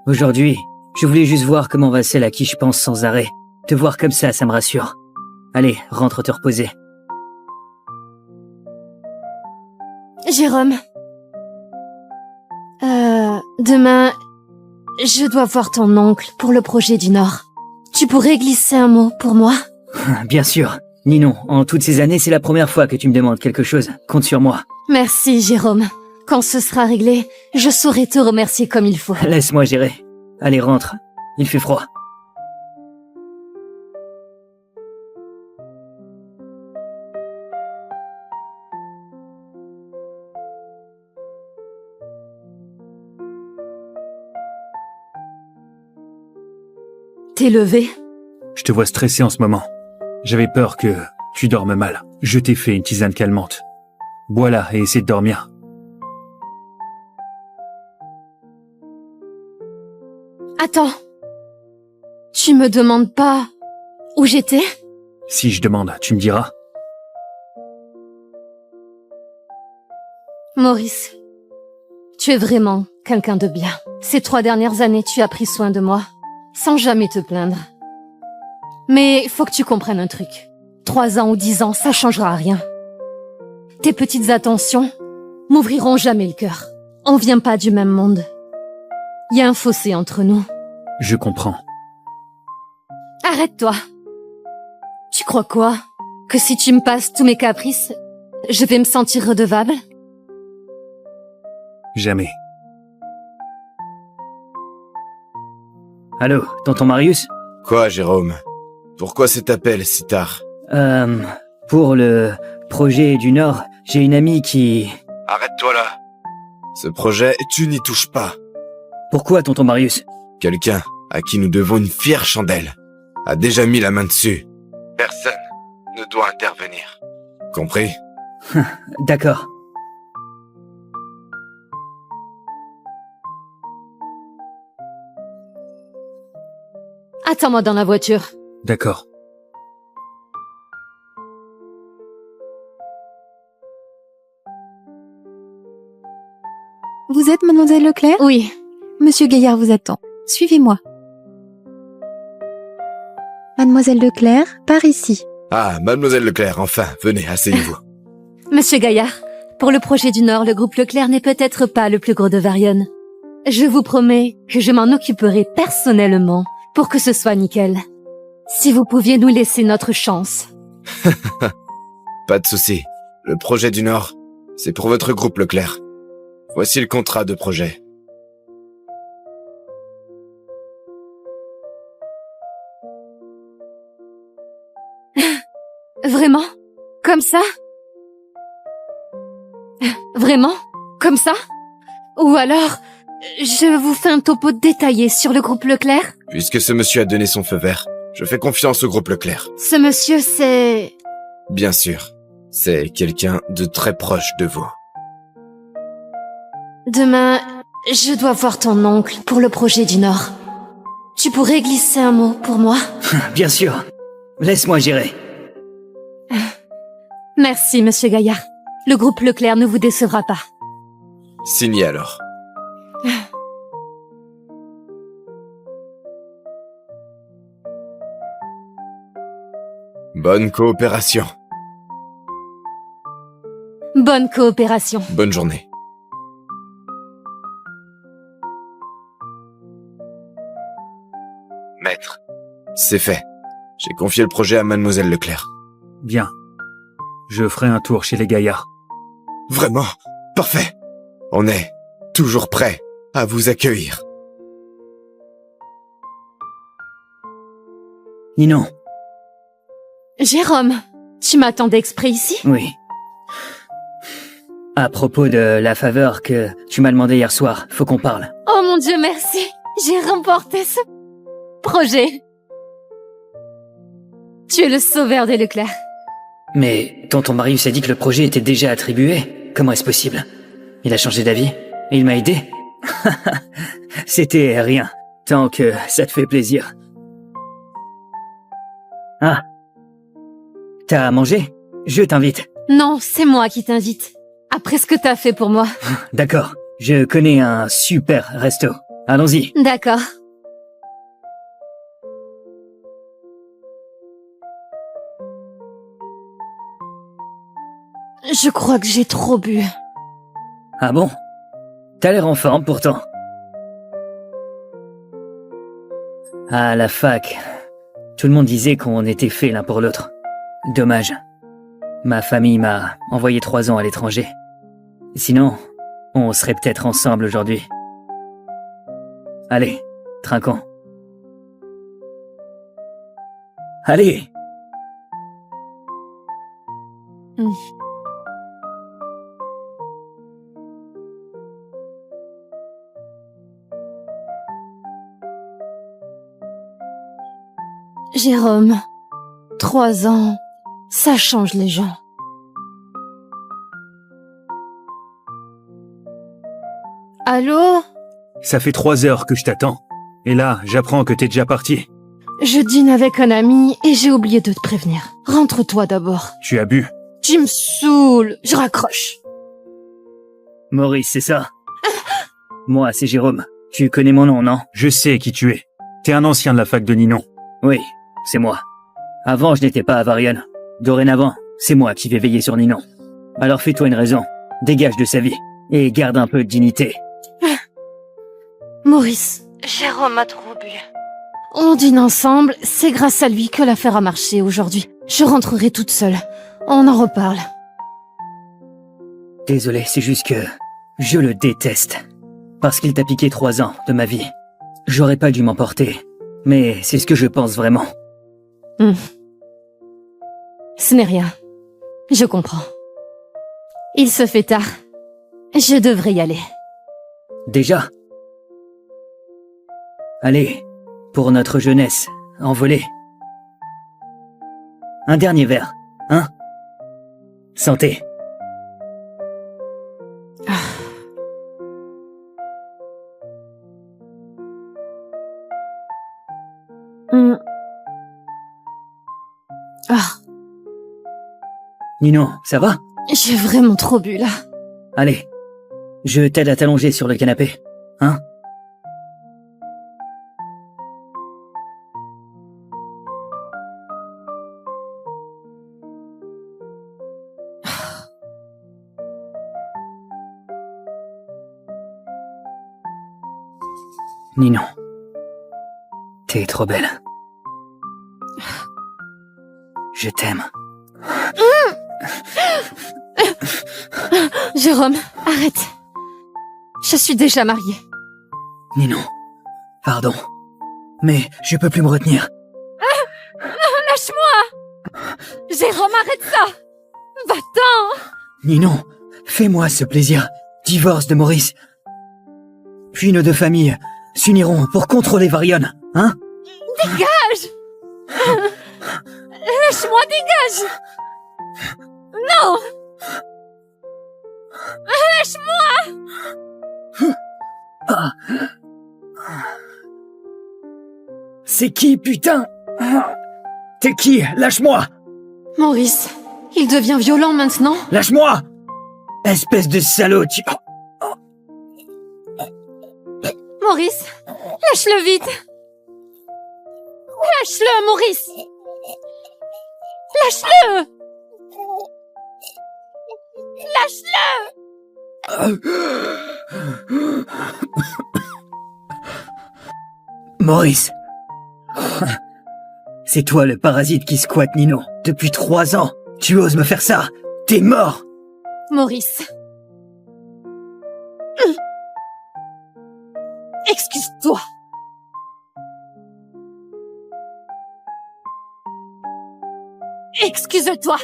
Aujourd'hui, je voulais juste voir comment va celle à qui je pense sans arrêt. Te voir comme ça me rassure. Allez, rentre te reposer. Jérôme. Demain, je dois voir ton oncle pour le projet du Nord. Tu pourrais glisser un mot pour moi? Bien sûr. Ninon, en toutes ces années, c'est la première fois que tu me demandes quelque chose. Compte sur moi. Merci, Jérôme. Quand ce sera réglé, je saurai te remercier comme il faut. Laisse-moi gérer. Allez, rentre. Il fait froid. T'es levé? Je te vois stressé en ce moment. J'avais peur que tu dormes mal. Je t'ai fait une tisane calmante. Bois-la et essaie de dormir. Attends. Tu me demandes pas où j'étais? Si je demande, tu me diras. Maurice, tu es vraiment quelqu'un de bien. Ces 3 dernières années, tu as pris soin de moi, sans jamais te plaindre. Mais faut que tu comprennes un truc. 3 ans ou 10 ans, ça changera rien. Tes petites attentions m'ouvriront jamais le cœur. On vient pas du même monde. Il y a un fossé entre nous. Je comprends. Arrête-toi. Tu crois quoi? Que si tu me passes tous mes caprices, je vais me sentir redevable? Jamais. Allô, tonton Marius? Quoi, Jérôme? Pourquoi cet appel si tard? Pour le projet du Nord, j'ai une amie qui... Arrête-toi là. Ce projet, tu n'y touches pas. Pourquoi, tonton Marius? Quelqu'un à qui nous devons une fière chandelle a déjà mis la main dessus. Personne ne doit intervenir. Compris? D'accord. Attends-moi dans la voiture. D'accord. Vous êtes mademoiselle Leclerc? Oui. Monsieur Gaillard vous attend. Suivez-moi. Mademoiselle Leclerc, par ici. Ah, mademoiselle Leclerc, enfin, venez, asseyez-vous. Monsieur Gaillard, pour le projet du Nord, le groupe Leclerc n'est peut-être pas le plus gros de Varion. Je vous promets que je m'en occuperai personnellement pour que ce soit nickel. Si vous pouviez nous laisser notre chance. Pas de souci. Le projet du Nord, c'est pour votre groupe Leclerc. Voici le contrat de projet. Vraiment? Comme ça? Vraiment? Comme ça? Ou alors, je vous fais un topo détaillé sur le groupe Leclerc? Puisque ce monsieur a donné son feu vert, je fais confiance au groupe Leclerc. Ce monsieur, c'est... Bien sûr, c'est quelqu'un de très proche de vous. Demain, je dois voir ton oncle pour le projet du Nord. Tu pourrais glisser un mot pour moi? Bien sûr. Laisse-moi gérer. Merci, monsieur Gaillard. Le groupe Leclerc ne vous décevra pas. Signé alors. Bonne coopération. Bonne coopération. Bonne journée. Maître, c'est fait. J'ai confié le projet à mademoiselle Leclerc. Bien. Je ferai un tour chez les Gaillards. Vraiment? Parfait. On est toujours prêt à vous accueillir. Ninon. Jérôme, tu m'attendais exprès ici? Oui. À propos de la faveur que tu m'as demandé hier soir, faut qu'on parle. Oh mon Dieu, merci. J'ai remporté ce Projet. Tu es le sauveur des Leclerc. Mais tonton Marius a dit que le projet était déjà attribué. Comment est-ce possible? Il a changé d'avis et il m'a aidé. C'était rien, tant que ça te fait plaisir. Ah. T'as mangé? Je t'invite. Non, c'est moi qui t'invite. Après ce que t'as fait pour moi. D'accord, je connais un super resto. Allons-y. D'accord. Je crois que j'ai trop bu. Ah bon? T'as l'air en forme pourtant. À la fac, tout le monde disait qu'on était faits l'un pour l'autre. Dommage. Ma famille m'a envoyé 3 ans à l'étranger. Sinon, on serait peut-être ensemble aujourd'hui. Allez, trinquons. Allez! Jérôme, 3 ans, ça change les gens. Allô? Ça fait 3 heures que je t'attends. Et là, j'apprends que t'es déjà parti. Je dîne avec un ami et j'ai oublié de te prévenir. Rentre-toi d'abord. Tu as bu. Tu me saoules, je raccroche. Maurice, c'est ça? Moi, c'est Jérôme. Tu connais mon nom, non? Je sais qui tu es. T'es un ancien de la fac de Ninon. Oui, c'est moi. Avant, je n'étais pas à Varian. Dorénavant, c'est moi qui vais veiller sur Ninon. Alors fais-toi une raison. Dégage de sa vie. Et garde un peu de dignité. Maurice, Jérôme a trop bu. On dîne ensemble, c'est grâce à lui que l'affaire a marché aujourd'hui. Je rentrerai toute seule. On en reparle. Désolé, c'est juste que je le déteste. Parce qu'il t'a piqué 3 ans de ma vie. J'aurais pas dû m'emporter. Mais c'est ce que je pense vraiment. Ce n'est rien. Je comprends. Il se fait tard. Je devrais y aller. Déjà? Allez, pour notre jeunesse, envolée. Un dernier verre, hein? Santé. Ninon, ça va? J'ai vraiment trop bu là. Allez, je t'aide à t'allonger sur le canapé, hein? Ninon, t'es trop belle. Je t'aime. Jérôme, arrête. Je suis déjà mariée. Ninon, pardon. Mais je peux plus me retenir. Lâche-moi! Jérôme, arrête ça! Va-t'en! Ninon, fais-moi ce plaisir. Divorce de Maurice. Puis nos 2 familles s'uniront pour contrôler Varian, hein? Dégage! Lâche-moi, dégage! Non! Lâche-moi! C'est qui, putain? T'es qui? Lâche-moi! Maurice, il devient violent maintenant. Lâche-moi! Espèce de salaud, tu... Maurice, lâche-le vite. Lâche-le, Maurice. Lâche-le. Lâche-le. Maurice. C'est toi le parasite qui squatte Ninon. Depuis 3 ans. Tu oses me faire ça? T'es mort! Maurice. Excuse-toi. Excuse-toi.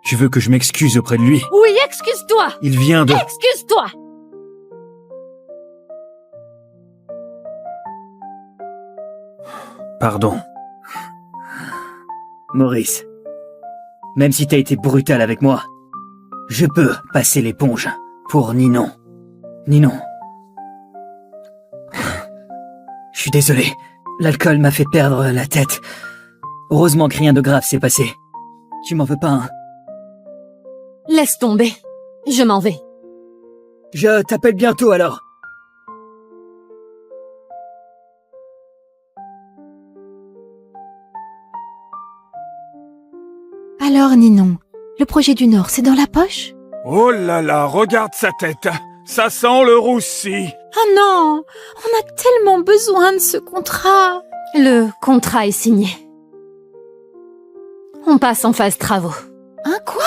Tu veux que je m'excuse auprès de lui? Oui, excuse-toi! Il vient de... Excuse-toi! Pardon. Maurice, même si t'as été brutal avec moi, je peux passer l'éponge pour Ninon. Ninon. Je suis désolé, l'alcool m'a fait perdre la tête. Heureusement que rien de grave s'est passé. Tu m'en veux pas, hein? Laisse tomber. Je m'en vais. Je t'appelle bientôt alors. Alors, Ninon, le projet du Nord, c'est dans la poche? Oh là là, regarde sa tête. Ça sent le roussi. Oh non, on a tellement besoin de ce contrat. Le contrat est signé. On passe en phase travaux. Hein, quoi?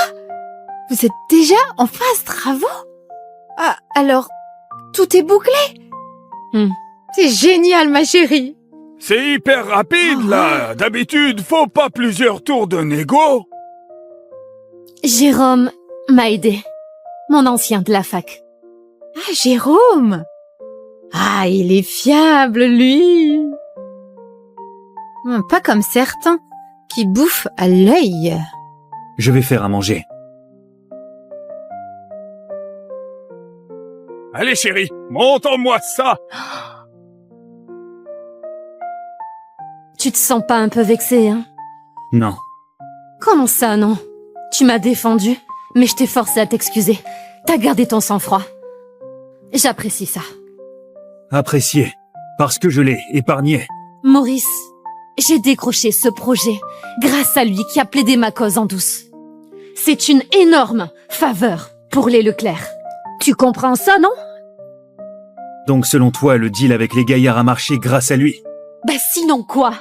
Vous êtes déjà en phase travaux? Ah, alors, tout est bouclé? C'est génial, ma chérie. C'est hyper rapide, là. D'habitude, faut pas plusieurs tours de négo. Jérôme m'a aidé. Mon ancien de la fac. Ah, Jérôme! Ah, il est fiable, lui! Pas comme certains, qui bouffent à l'œil. Je vais faire à manger. Allez, chérie, montre-moi ça. Tu te sens pas un peu vexé, hein? Non. Comment ça, non? Tu m'as défendu, mais je t'ai forcé à t'excuser. T'as gardé ton sang-froid. J'apprécie ça. Apprécié, parce que je l'ai épargné. Maurice, j'ai décroché ce projet grâce à lui qui a plaidé ma cause en douce. C'est une énorme faveur pour les Leclerc. Tu comprends ça, non? Donc selon toi, le deal avec les Gaillards a marché grâce à lui? Bah sinon quoi?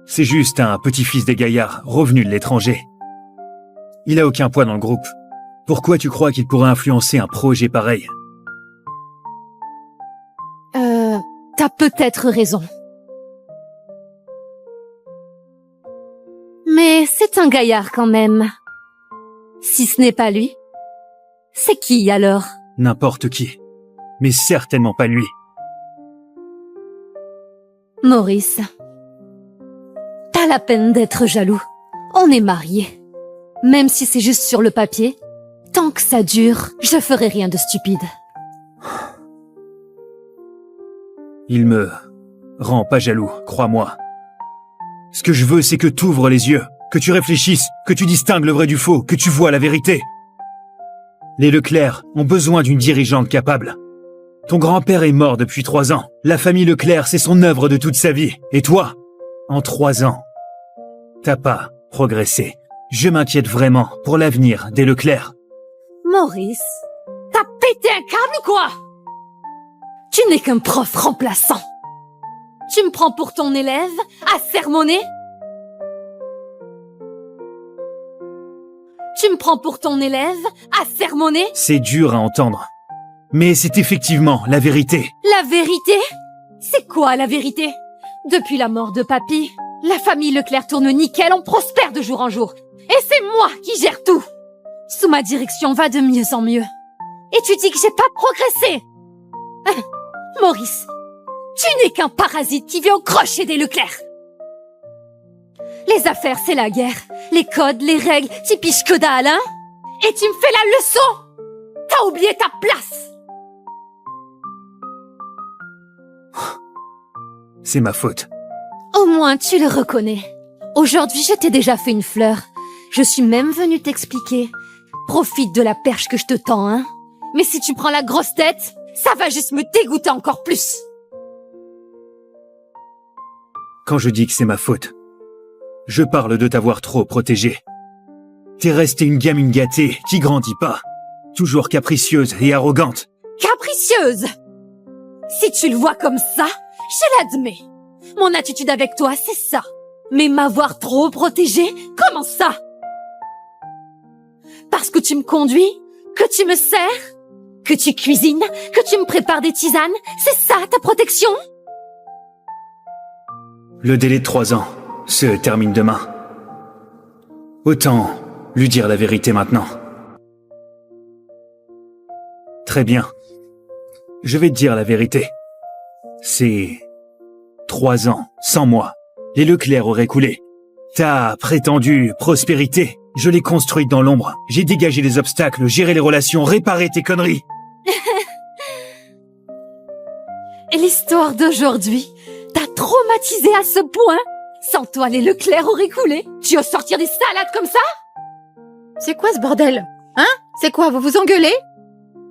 C'est juste un petit-fils des Gaillards, revenu de l'étranger. Il a aucun poids dans le groupe. Pourquoi tu crois qu'il pourrait influencer un projet pareil? T'as peut-être raison. Mais c'est un gaillard quand même. Si ce n'est pas lui, c'est qui alors? N'importe qui. Mais certainement pas lui. Maurice, pas la peine d'être jaloux. On est mariés. Même si c'est juste sur le papier, tant que ça dure, je ferai rien de stupide. Il me rend pas jaloux, crois-moi. Ce que je veux, c'est que t'ouvres les yeux, que tu réfléchisses, que tu distingues le vrai du faux, que tu vois la vérité. Les Leclerc ont besoin d'une dirigeante capable. Ton grand-père est mort depuis 3 ans. La famille Leclerc, c'est son œuvre de toute sa vie. Et toi, en 3 ans, t'as pas progressé. Je m'inquiète vraiment pour l'avenir des Leclerc. Maurice, t'as pété un câble ou quoi? Tu n'es qu'un prof remplaçant. Tu me prends pour ton élève à sermonner? Tu me prends pour ton élève à sermonner? C'est dur à entendre. Mais c'est effectivement la vérité. La vérité? C'est quoi la vérité? Depuis la mort de papy, la famille Leclerc tourne nickel, on prospère de jour en jour. Et c'est moi qui gère tout. Sous ma direction, on va de mieux en mieux. Et tu dis que j'ai pas progressé? Maurice, tu n'es qu'un parasite qui vient au crochet des Leclerc. Les affaires, c'est la guerre. Les codes, les règles, t'y piges que dalle, hein? Et tu me fais la leçon? T'as oublié ta place. C'est ma faute. Au moins, tu le reconnais. Aujourd'hui, je t'ai déjà fait une fleur. Je suis même venue t'expliquer. Profite de la perche que je te tends, hein? Mais si tu prends la grosse tête, ça va juste me dégoûter encore plus. Quand je dis que c'est ma faute, je parle de t'avoir trop protégée. T'es restée une gamine gâtée qui grandit pas. Toujours capricieuse et arrogante. Capricieuse! Si tu le vois comme ça, je l'admets. Mon attitude avec toi, c'est ça. Mais m'avoir trop protégée, comment ça? Parce que tu me conduis? Que tu me sers? Que tu cuisines? Que tu me prépares des tisanes? C'est ça ta protection? Le délai de 3 ans se termine demain. Autant lui dire la vérité maintenant. Très bien. Je vais te dire la vérité. C'est 3 ans, sans moi. Les Leclerc auraient coulé. Ta prétendue prospérité, je l'ai construite dans l'ombre. J'ai dégagé les obstacles, géré les relations, réparé tes conneries. Et l'histoire d'aujourd'hui t'a traumatisé à ce point? Sans toi, les Leclerc auraient coulé. Tu oses sortir des salades comme ça? C'est quoi ce bordel? Hein? C'est quoi, vous vous engueulez?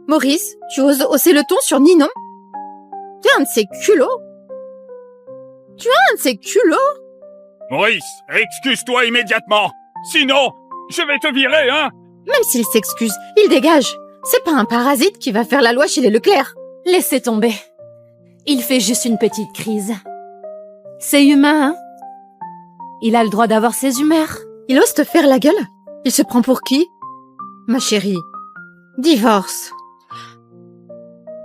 Maurice, tu oses hausser le ton sur Ninon? Tu es un de ces culots? Maurice, excuse-toi immédiatement. Sinon, je vais te virer, hein? Même s'il s'excuse, il dégage. C'est pas un parasite qui va faire la loi chez les Leclerc. Laissez tomber. Il fait juste une petite crise. C'est humain, hein? Il a le droit d'avoir ses humeurs. Il ose te faire la gueule? Il se prend pour qui? Ma chérie, divorce.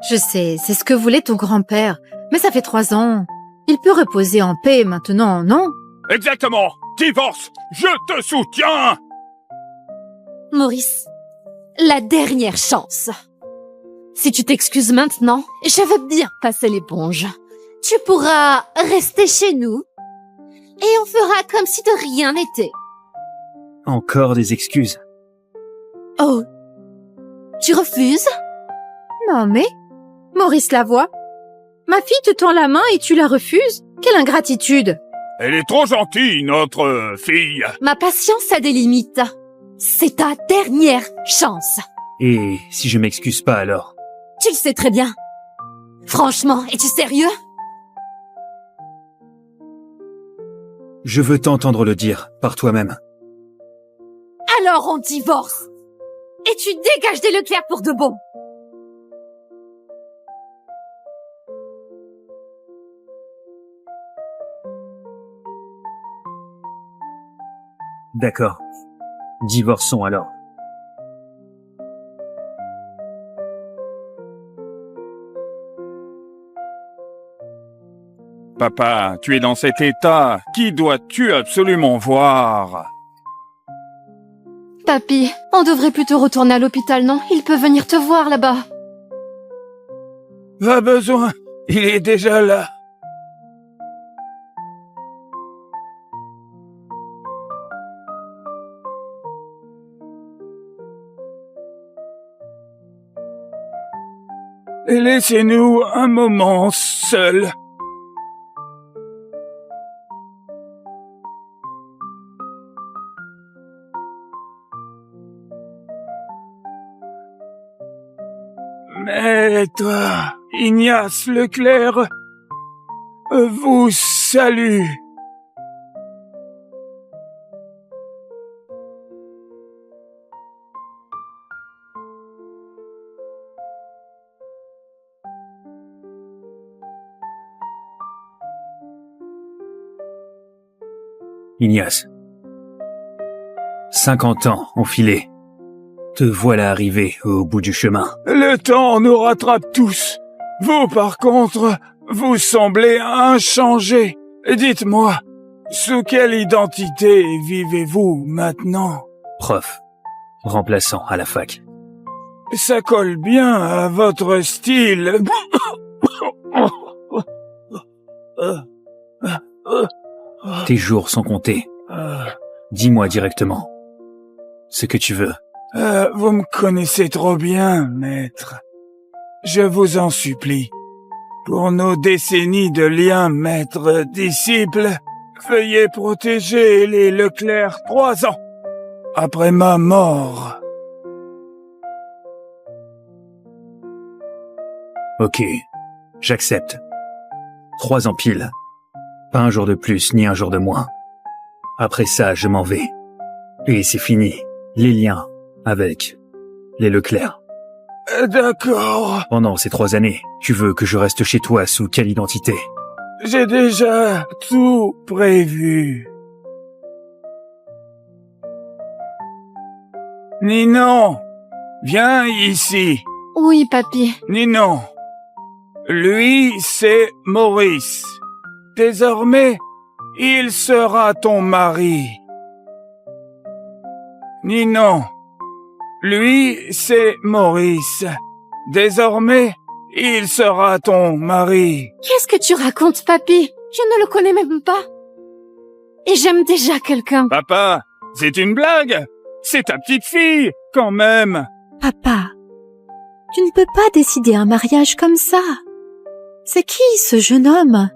Je sais, c'est ce que voulait ton grand-père, mais ça fait 3 ans. Il peut reposer en paix maintenant, non? Exactement. Divorce. Je te soutiens. Maurice, la dernière chance. Si tu t'excuses maintenant, je veux bien passer l'éponge. Tu pourras rester chez nous et on fera comme si de rien n'était. Encore des excuses. Oh, tu refuses? Non mais, Maurice Lavoie, ma fille te tend la main et tu la refuses? Quelle ingratitude! Elle est trop gentille, notre fille. Ma patience a des limites. C'est ta dernière chance. Et si je m'excuse pas alors? Tu le sais très bien. Franchement, es-tu sérieux? Je veux t'entendre le dire, par toi-même. Alors on divorce. Et tu dégages des Leclerc pour de bon. D'accord. Divorçons alors. Papa, tu es dans cet état. Qui dois-tu absolument voir? Papy, on devrait plutôt retourner à l'hôpital, non? Il peut venir te voir là-bas. Pas besoin. Il est déjà là. Laissez-nous un moment seuls. Maître Ignace Leclerc vous salue. Ignace. 50 ans ont filé. Te voilà arrivé au bout du chemin. Le temps nous rattrape tous. Vous, par contre, vous semblez inchangés. Dites-moi, sous quelle identité vivez-vous maintenant? Prof. Remplaçant à la fac. Ça colle bien à votre style. Tes jours sont comptés. Dis-moi directement ce que tu veux. Vous me connaissez trop bien, maître. Je vous en supplie. Pour nos décennies de liens maître-disciple, veuillez protéger les Leclerc 3 ans après ma mort. Ok, j'accepte. 3 ans pile. Pas un jour de plus, ni un jour de moins. Après ça, je m'en vais. Et c'est fini. Les liens avec les Leclerc. D'accord. Pendant ces 3 années, tu veux que je reste chez toi sous quelle identité? J'ai déjà tout prévu. Ninon, viens ici. Oui, papy. Ninon, lui, c'est Maurice. Désormais, il sera ton mari. Ninon. Lui, c'est Maurice. Désormais, il sera ton mari. Qu'est-ce que tu racontes, papy? Je ne le connais même pas. Et j'aime déjà quelqu'un. Papa, c'est une blague. C'est ta petite fille, quand même. Papa, tu ne peux pas décider un mariage comme ça. C'est qui ce jeune homme?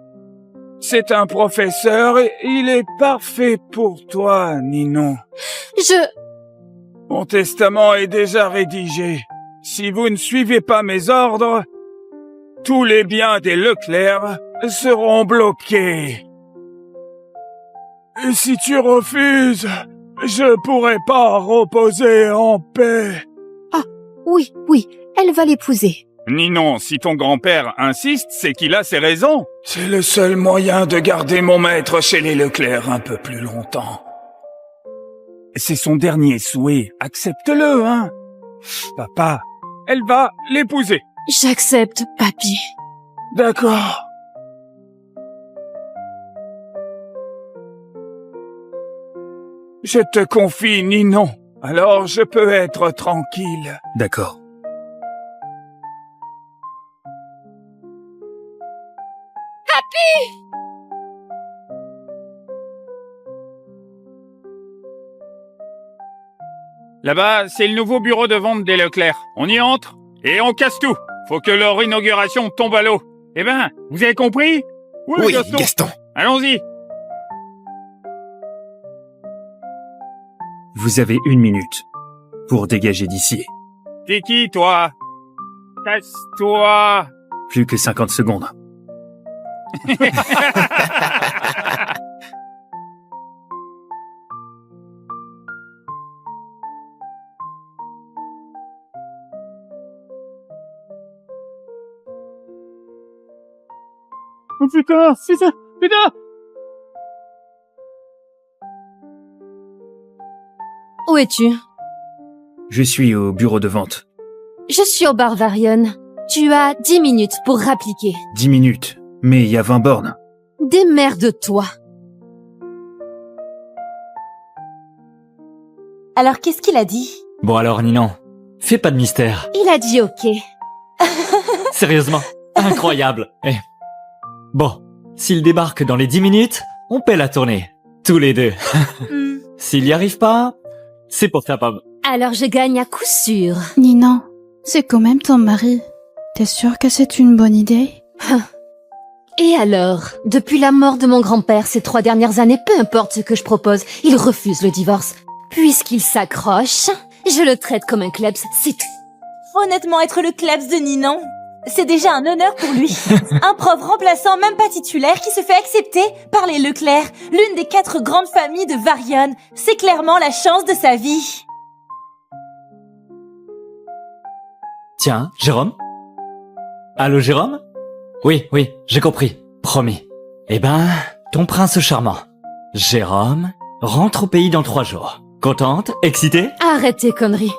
C'est un professeur et il est parfait pour toi, Ninon. Mon testament est déjà rédigé. Si vous ne suivez pas mes ordres, tous les biens des Leclerc seront bloqués. Et si tu refuses, je pourrai pas reposer en paix. Ah, oui, elle va l'épouser. Ninon, si ton grand-père insiste, c'est qu'il a ses raisons. C'est le seul moyen de garder mon maître chez les Leclerc un peu plus longtemps. C'est son dernier souhait, accepte-le, hein. Papa, elle va l'épouser. J'accepte, papy. D'accord. Je te confie, Ninon. Alors je peux être tranquille. D'accord. Là-bas, c'est le nouveau bureau de vente des Leclerc. On y entre et on casse tout. Faut que leur inauguration tombe à l'eau. Eh ben, vous avez compris? Oui, Gaston. Allons-y. Vous avez 1 minute pour dégager d'ici. T'es qui, toi? Casse-toi. Plus que 50 secondes. Oh putain, c'est ça, putain! Où es-tu? Je suis au bureau de vente. Je suis au bar Varion. Tu as 10 minutes pour rappliquer. 10 minutes. Mais il y a 20 bornes. Démerde-toi. Alors qu'est-ce qu'il a dit? Bon alors, Ninon, fais pas de mystère. Il a dit ok. Sérieusement, incroyable. Eh. Bon, s'il débarque dans les 10 minutes, on paie la tournée. Tous les deux. S'il y arrive pas, c'est pour ta pomme. Alors je gagne à coup sûr. Ninon, c'est quand même ton mari. T'es sûre que c'est une bonne idée? Et alors? Depuis la mort de mon grand-père ces 3 dernières années, peu importe ce que je propose, il refuse le divorce. Puisqu'il s'accroche, je le traite comme un klebs, c'est tout. Honnêtement, être le klebs de Ninon, c'est déjà un honneur pour lui. Un prof remplaçant, même pas titulaire, qui se fait accepter par les Leclerc, l'une des 4 grandes familles de Varion. C'est clairement la chance de sa vie. Tiens, Jérôme? Allô, Jérôme? Oui, j'ai compris. Promis. Eh ben, ton prince charmant. Jérôme rentre au pays dans 3 jours. Contente? Excitée? Arrête tes conneries.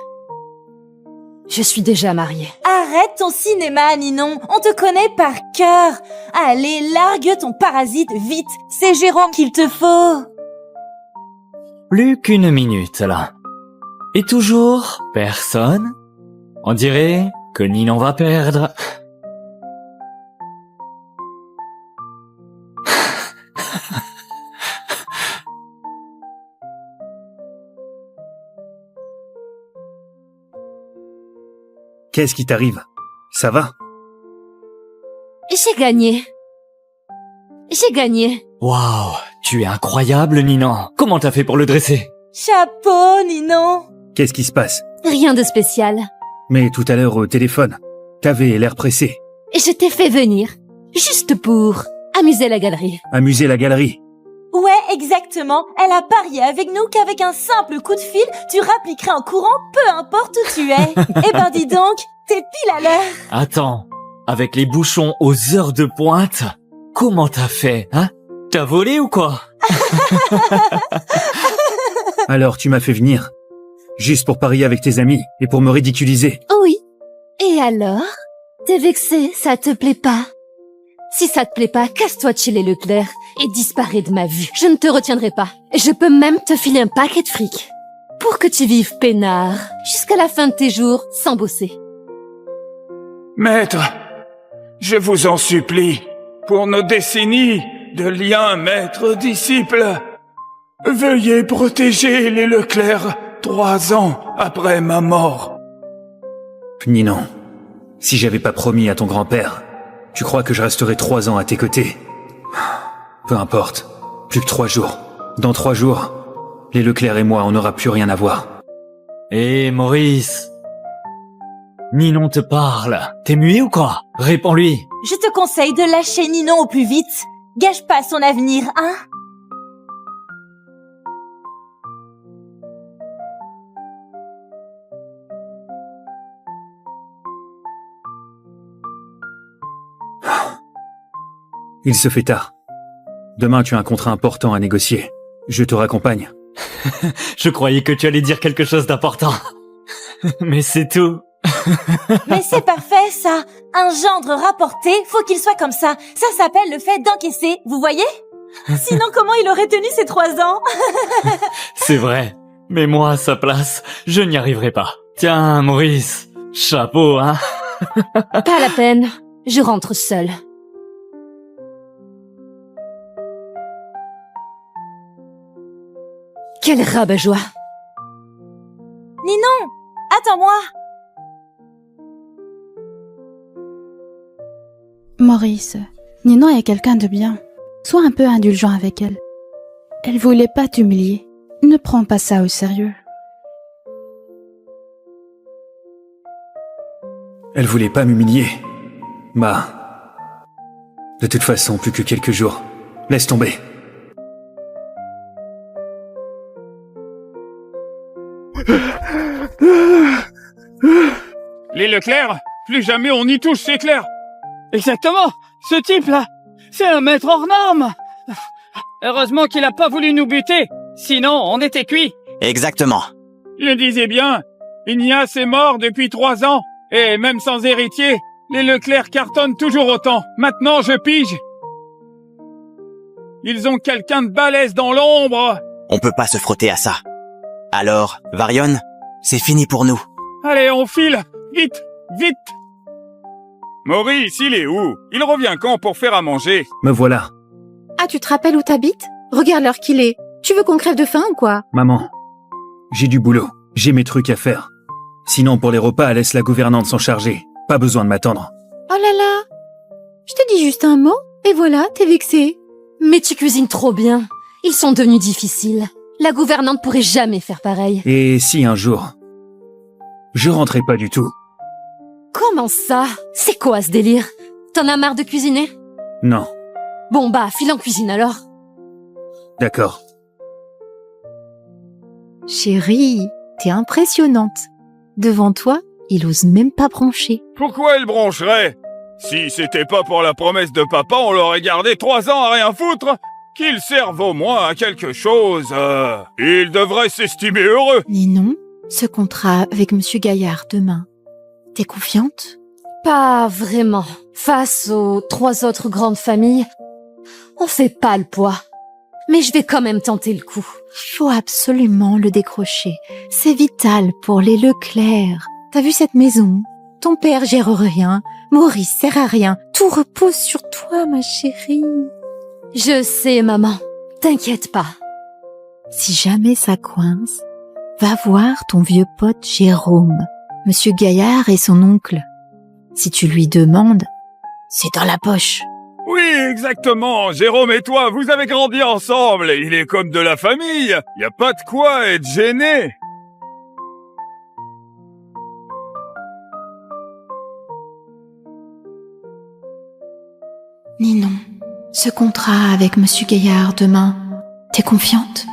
Je suis déjà mariée. Arrête ton cinéma, Ninon. On te connaît par cœur. Allez, largue ton parasite, vite. C'est Jérôme qu'il te faut. Plus qu'1 minute, là. Et toujours personne? On dirait que Ninon va perdre. Qu'est-ce qui t'arrive? Ça va? J'ai gagné. J'ai gagné. Waouh, tu es incroyable, Ninon. Comment t'as fait pour le dresser? Chapeau, Ninon. Qu'est-ce qui se passe? Rien de spécial. Mais tout à l'heure au téléphone, t'avais l'air pressé. Je t'ai fait venir, juste pour amuser la galerie. Amuser la galerie. Ouais, exactement. Elle a parié avec nous qu'avec un simple coup de fil, tu rappliquerais en courant, peu importe où tu es. Eh ben dis donc, t'es pile à l'heure. Attends, avec les bouchons aux heures de pointe, comment t'as fait, hein? T'as volé ou quoi? Alors tu m'as fait venir, juste pour parier avec tes amis et pour me ridiculiser. Oui. Et alors? T'es vexé, ça te plaît pas? Si ça te plaît pas, casse-toi de chez les Leclerc et disparais de ma vue. Je ne te retiendrai pas. Je peux même te filer un paquet de fric. pour que tu vives peinard, jusqu'à la fin de tes jours, sans bosser. Maître, je vous en supplie, pour nos décennies de liens maître-disciple, veuillez protéger les Leclerc 3 ans après ma mort. Ninon, si j'avais pas promis à ton grand-père, tu crois que je resterai 3 ans à tes côtés? Peu importe, plus que 3 jours. Dans 3 jours, les Leclerc et moi, on n'aura plus rien à voir. Hé, Maurice. Ninon te parle. T'es muet ou quoi? Réponds-lui. Je te conseille de lâcher Ninon au plus vite. Gâche pas son avenir, hein? Il se fait tard. Demain, tu as un contrat important à négocier. Je te raccompagne. Je croyais que tu allais dire quelque chose d'important. Mais c'est tout. Mais c'est parfait, ça. Un gendre rapporté, faut qu'il soit comme ça. Ça s'appelle le fait d'encaisser, vous voyez? Sinon, comment il aurait tenu ces 3 ans? C'est vrai. Mais moi, à sa place, je n'y arriverai pas. Tiens, Maurice. Chapeau, hein? Pas la peine. Je rentre seule. Quel rabat-joie. Ninon, attends-moi. Maurice, Ninon est quelqu'un de bien. Sois un peu indulgent avec elle. Elle voulait pas t'humilier. Ne prends pas ça au sérieux. Elle voulait pas m'humilier. Bah... De toute façon, plus que quelques jours. Laisse tomber. Les Leclerc, plus jamais on y touche, c'est clair. Exactement. Ce type-là, c'est un maître hors norme. Heureusement qu'il a pas voulu nous buter. Sinon, on était cuits. Exactement. Le disais bien, Ignace est mort depuis 3 ans. Et même sans héritier, les Leclerc cartonnent toujours autant. Maintenant, je pige. Ils ont quelqu'un de balèze dans l'ombre. On peut pas se frotter à ça. Alors, Varion, c'est fini pour nous. Allez, on file. Vite, vite. Maurice, il est où? Il revient quand pour faire à manger? Me voilà. Ah, tu te rappelles où t'habites? Regarde l'heure qu'il est. Tu veux qu'on crève de faim ou quoi? Maman, j'ai du boulot. J'ai mes trucs à faire. Sinon, pour les repas, laisse la gouvernante s'en charger. Pas besoin de m'attendre. Oh là là! Je te dis juste un mot, et voilà, t'es vexé. Mais tu cuisines trop bien. Ils sont devenus difficiles. La gouvernante pourrait jamais faire pareil. Et si un jour, je rentrais pas du tout? Comment ça? C'est quoi ce délire? T'en as marre de cuisiner? Non. Bon bah, file en cuisine alors. D'accord. Chérie, t'es impressionnante. Devant toi, il ose même pas broncher. Pourquoi elle broncherait? Si c'était pas pour la promesse de papa, on l'aurait gardé 3 ans à rien foutre. Qu'il serve au moins à quelque chose. Il devrait s'estimer heureux. Ninon, ce contrat avec Monsieur Gaillard demain, t'es confiante? Pas vraiment. Face aux 3 autres grandes familles, on fait pas le poids. Mais je vais quand même tenter le coup. Faut absolument le décrocher. C'est vital pour les Leclerc. T'as vu cette maison? Ton père gère rien. Maurice sert à rien. Tout repose sur toi, ma chérie. Je sais, maman. T'inquiète pas. Si jamais ça coince, va voir ton vieux pote Jérôme. Monsieur Gaillard et son oncle. Si tu lui demandes, c'est dans la poche. Oui, exactement. Jérôme et toi, vous avez grandi ensemble. Il est comme de la famille. Y a pas de quoi être gêné. Ninon, ce contrat avec Monsieur Gaillard demain, t'es confiante?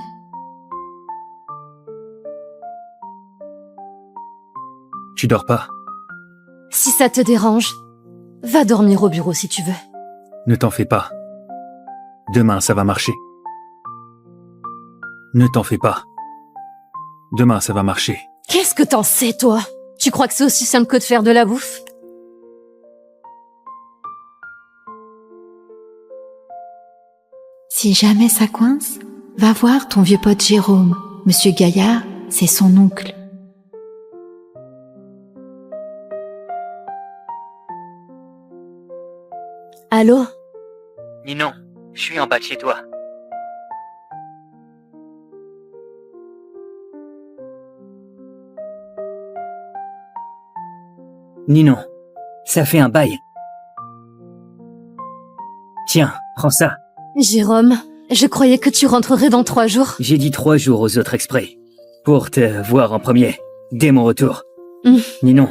Tu dors pas? Si ça te dérange, va dormir au bureau si tu veux. Ne t'en fais pas. Demain, ça va marcher. Ne t'en fais pas. Demain, ça va marcher. Qu'est-ce que t'en sais, toi? Tu crois que c'est aussi simple que de faire de la bouffe? Si jamais ça coince, va voir ton vieux pote Jérôme. Monsieur Gaillard c'est son oncle. Allô? Ninon, je suis en bas de chez toi. Ninon, ça fait un bail. Tiens, prends ça. Jérôme, je croyais que tu rentrerais dans 3 jours. J'ai dit 3 jours aux autres exprès. Pour te voir en premier, dès mon retour. Ninon,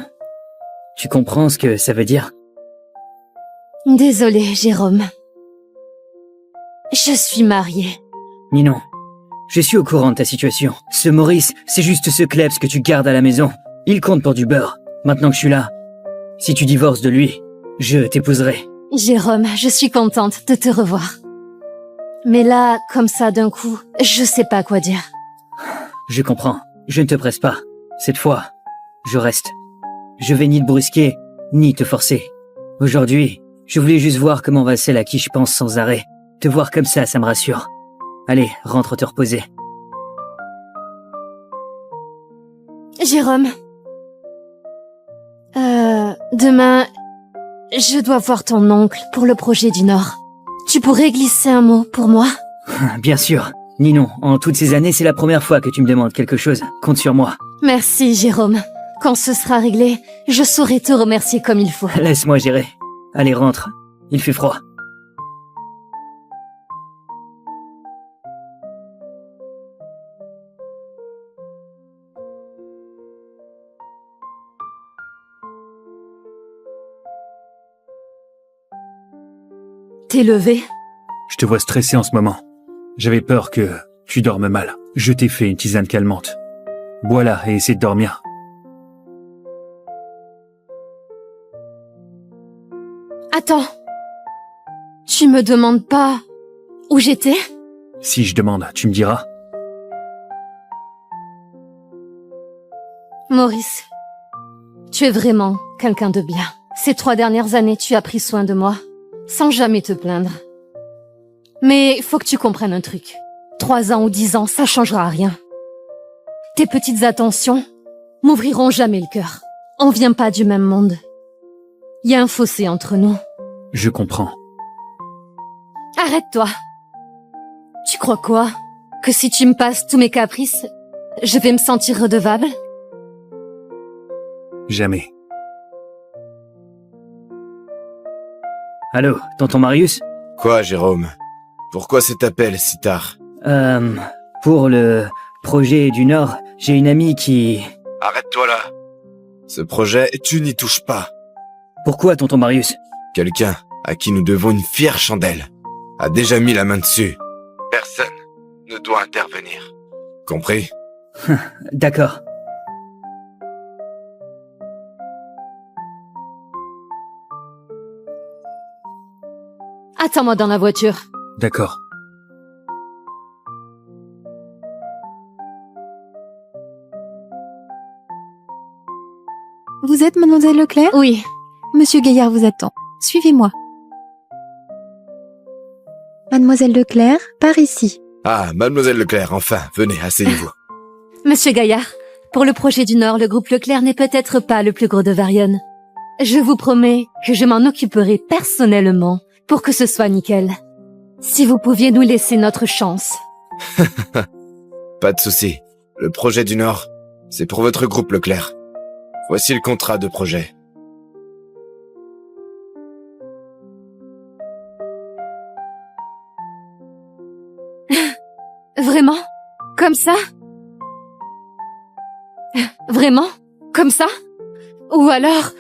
tu comprends ce que ça veut dire? Désolée, Jérôme. Je suis mariée. Ninon, je suis au courant de ta situation. Ce Maurice, c'est juste ce klebs que tu gardes à la maison. Il compte pour du beurre. Maintenant que je suis là, si tu divorces de lui, je t'épouserai. Jérôme, je suis contente de te revoir. Mais là, comme ça d'un coup, je sais pas quoi dire. Je comprends. Je ne te presse pas. Cette fois, je reste. Je vais ni te brusquer, ni te forcer. Aujourd'hui, je voulais juste voir comment va celle à qui je pense sans arrêt. Te voir comme ça me rassure. Allez, rentre te reposer. Jérôme. Demain, je dois voir ton oncle pour le projet du Nord. Tu pourrais glisser un mot pour moi? Bien sûr. Ninon, en toutes ces années, c'est la première fois que tu me demandes quelque chose. Compte sur moi. Merci, Jérôme. Quand ce sera réglé, je saurai te remercier comme il faut. Laisse-moi gérer. Allez, rentre. Il fait froid. T'es levé? Je te vois stressé en ce moment. J'avais peur que tu dormes mal. Je t'ai fait une tisane calmante. Bois-la et essaie de dormir. Attends. Tu me demandes pas où j'étais? Si je demande, tu me diras. Maurice, tu es vraiment quelqu'un de bien. Ces 3 dernières années, tu as pris soin de moi, sans jamais te plaindre. Mais faut que tu comprennes un truc. 3 ans ou 10 ans, ça changera rien. Tes petites attentions m'ouvriront jamais le cœur. On vient pas du même monde. Il y a un fossé entre nous. Je comprends. Arrête-toi. Tu crois quoi? Que si tu me passes tous mes caprices, je vais me sentir redevable? Jamais. Allô, tonton Marius? Quoi, Jérôme? Pourquoi cet appel si tard? Pour le projet du Nord, j'ai une amie qui... Arrête-toi là. Ce projet, tu n'y touches pas. Pourquoi, tonton Marius? Quelqu'un à qui nous devons une fière chandelle a déjà mis la main dessus. Personne ne doit intervenir. Compris? D'accord. Attends-moi dans la voiture. D'accord. Vous êtes mademoiselle Leclerc? Oui. Monsieur Gaillard vous attend. Suivez-moi. Mademoiselle Leclerc, par ici. Ah, mademoiselle Leclerc, enfin, venez, asseyez-vous. Monsieur Gaillard, pour le projet du Nord, le groupe Leclerc n'est peut-être pas le plus gros de Varion. Je vous promets que je m'en occuperai personnellement pour que ce soit nickel. Si vous pouviez nous laisser notre chance. Pas de souci. Le projet du Nord, c'est pour votre groupe Leclerc. Voici le contrat de projet. Vraiment? Comme ça? Vraiment? Comme ça? Ou alors,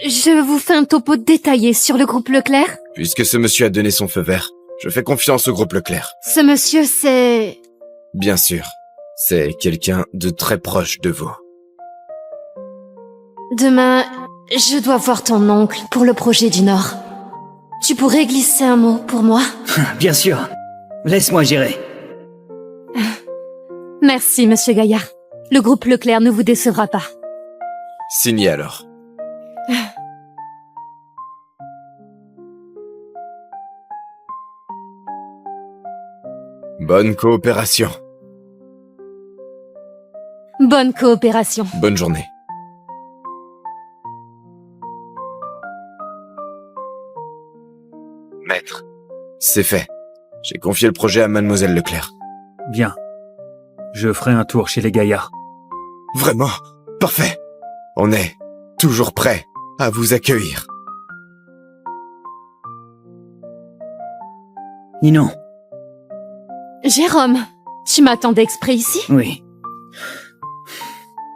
je vous fais un topo détaillé sur le groupe Leclerc? Puisque ce monsieur a donné son feu vert, je fais confiance au groupe Leclerc. Ce monsieur, c'est... Bien sûr, c'est quelqu'un de très proche de vous. Demain, je dois voir ton oncle pour le projet du Nord. Tu pourrais glisser un mot pour moi? Bien sûr. Laisse-moi gérer. Merci, monsieur Gaillard. Le groupe Leclerc ne vous décevra pas. Signé alors. Bonne coopération. Bonne coopération. Bonne journée. Maître, c'est fait. J'ai confié le projet à Mademoiselle Leclerc. Bien. Je ferai un tour chez les Gaillards. Vraiment? Parfait. On est toujours prêt à vous accueillir. Ninon. Jérôme, tu m'attendais exprès ici? Oui.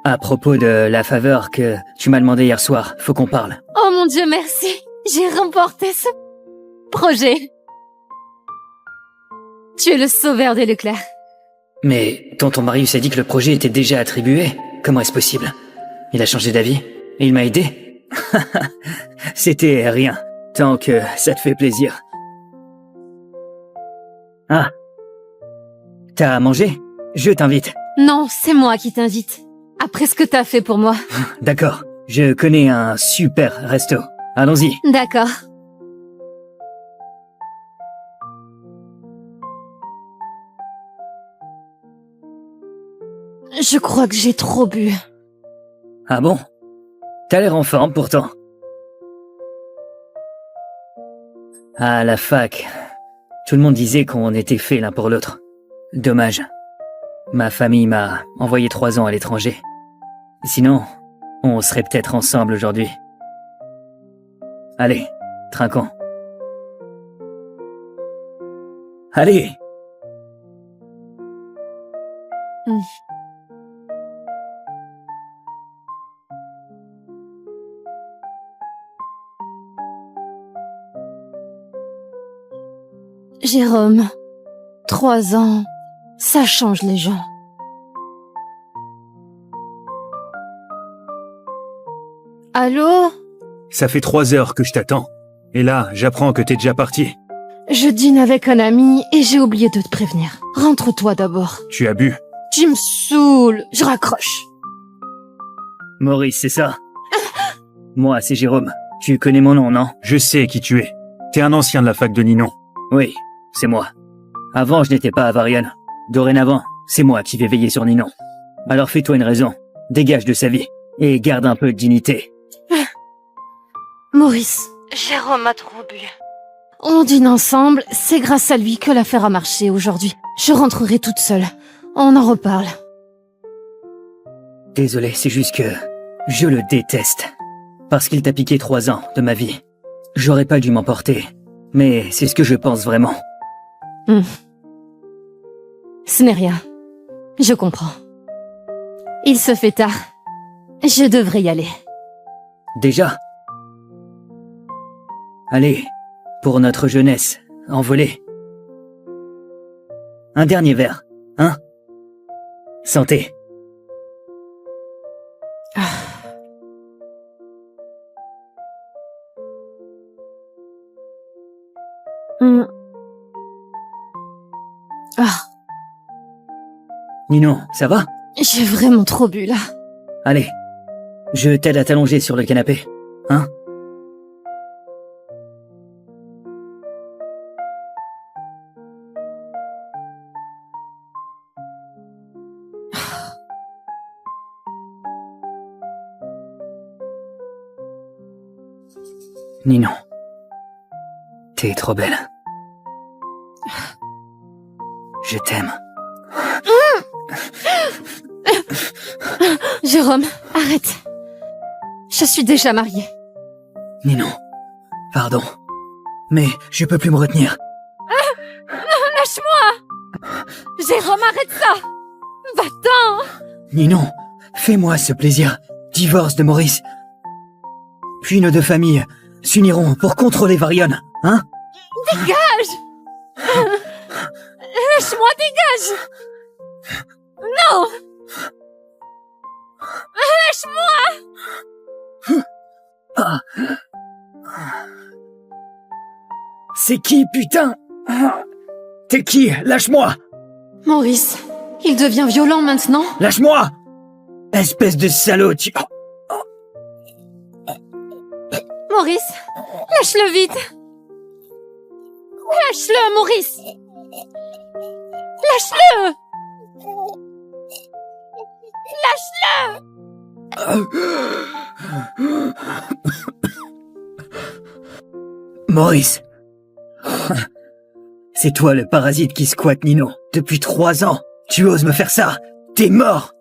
À propos de la faveur que tu m'as demandé hier soir, faut qu'on parle. Oh mon Dieu, merci. J'ai remporté ce projet. Tu es le sauveur des Leclerc. Mais tonton Marius a dit que le projet était déjà attribué. Comment est-ce possible? Il a changé d'avis et il m'a aidé. C'était rien, tant que ça te fait plaisir. Ah. T'as mangé? Je t'invite. Non, c'est moi qui t'invite. Après ce que t'as fait pour moi. D'accord, je connais un super resto. Allons-y. D'accord. Je crois que j'ai trop bu. Ah bon? T'as l'air en forme pourtant. À la fac, tout le monde disait qu'on était faits l'un pour l'autre. Dommage. Ma famille m'a envoyé 3 ans à l'étranger. Sinon, on serait peut-être ensemble aujourd'hui. Allez, trinquons. Allez! Jérôme, 3 ans, ça change les gens. Allô? Ça fait 3 heures que je t'attends. Et là, j'apprends que t'es déjà parti. Je dîne avec un ami et j'ai oublié de te prévenir. Rentre-toi d'abord. Tu as bu? Tu me saoules, je raccroche. Maurice, c'est ça? Moi, c'est Jérôme. Tu connais mon nom, non? Je sais qui tu es. T'es un ancien de la fac de Ninon. Oui, c'est moi. Avant, je n'étais pas à Varian. Dorénavant, c'est moi qui vais veiller sur Ninon. Alors fais-toi une raison. Dégage de sa vie. Et garde un peu de dignité. Maurice, Jérôme a trop bu. On dîne ensemble, c'est grâce à lui que l'affaire a marché aujourd'hui. Je rentrerai toute seule. On en reparle. Désolé, c'est juste que je le déteste. Parce qu'il t'a piqué 3 ans de ma vie. J'aurais pas dû m'emporter. Mais c'est ce que je pense vraiment. Ce n'est rien. Je comprends. Il se fait tard. Je devrais y aller. Déjà? Allez, pour notre jeunesse, envolée. Un dernier verre, hein? Santé. Ninon, ça va? J'ai vraiment trop bu là. Allez, je t'aide à t'allonger sur le canapé, hein? Ninon, t'es trop belle. Je t'aime. Jérôme, arrête. Je suis déjà mariée. Ninon, pardon, mais je peux plus me retenir. Lâche-moi! Jérôme, arrête ça! Va-t'en! Ninon, fais-moi ce plaisir. Divorce de Maurice. Puis nos 2 familles s'uniront pour contrôler Varian, hein? Dégage! Lâche-moi, dégage! Non! Lâche-moi! Ah. C'est qui, putain? T'es qui? Lâche-moi! Maurice, il devient violent maintenant? Lâche-moi! Espèce de salaud, tu... Maurice, lâche-le vite! Lâche-le, Maurice! Lâche-le! Maurice. C'est toi le parasite qui squatte Nino. Depuis 3 ans. Tu oses me faire ça. T'es mort.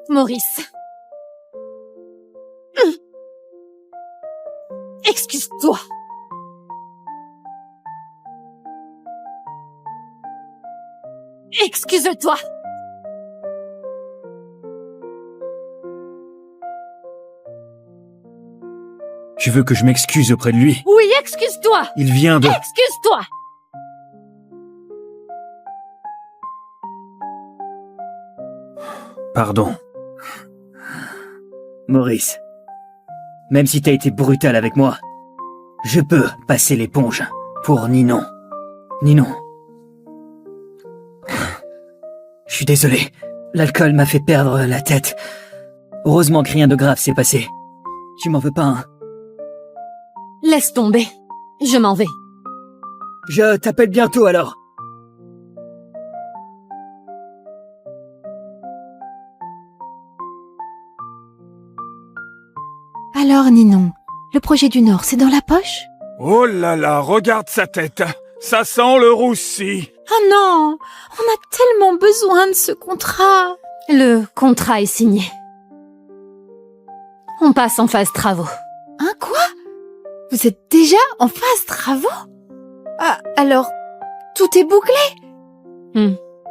Maurice. Excuse-toi. Excuse-toi. Tu veux que je m'excuse auprès de lui? Oui, excuse-toi. Il vient de... Excuse-toi. Pardon. Maurice. Même si t'as été brutal avec moi, je peux passer l'éponge pour Ninon. Ninon. Je suis désolé. L'alcool m'a fait perdre la tête. Heureusement que rien de grave s'est passé. Tu m'en veux pas, hein? Laisse tomber. Je m'en vais. Je t'appelle bientôt alors. Alors, Ninon, le projet du Nord, c'est dans la poche? Oh là là, regarde sa tête. Ça sent le roussi. Oh non, on a tellement besoin de ce contrat. Le contrat est signé. On passe en phase travaux. Hein, quoi? Vous êtes déjà en phase travaux? Ah, alors, tout est bouclé?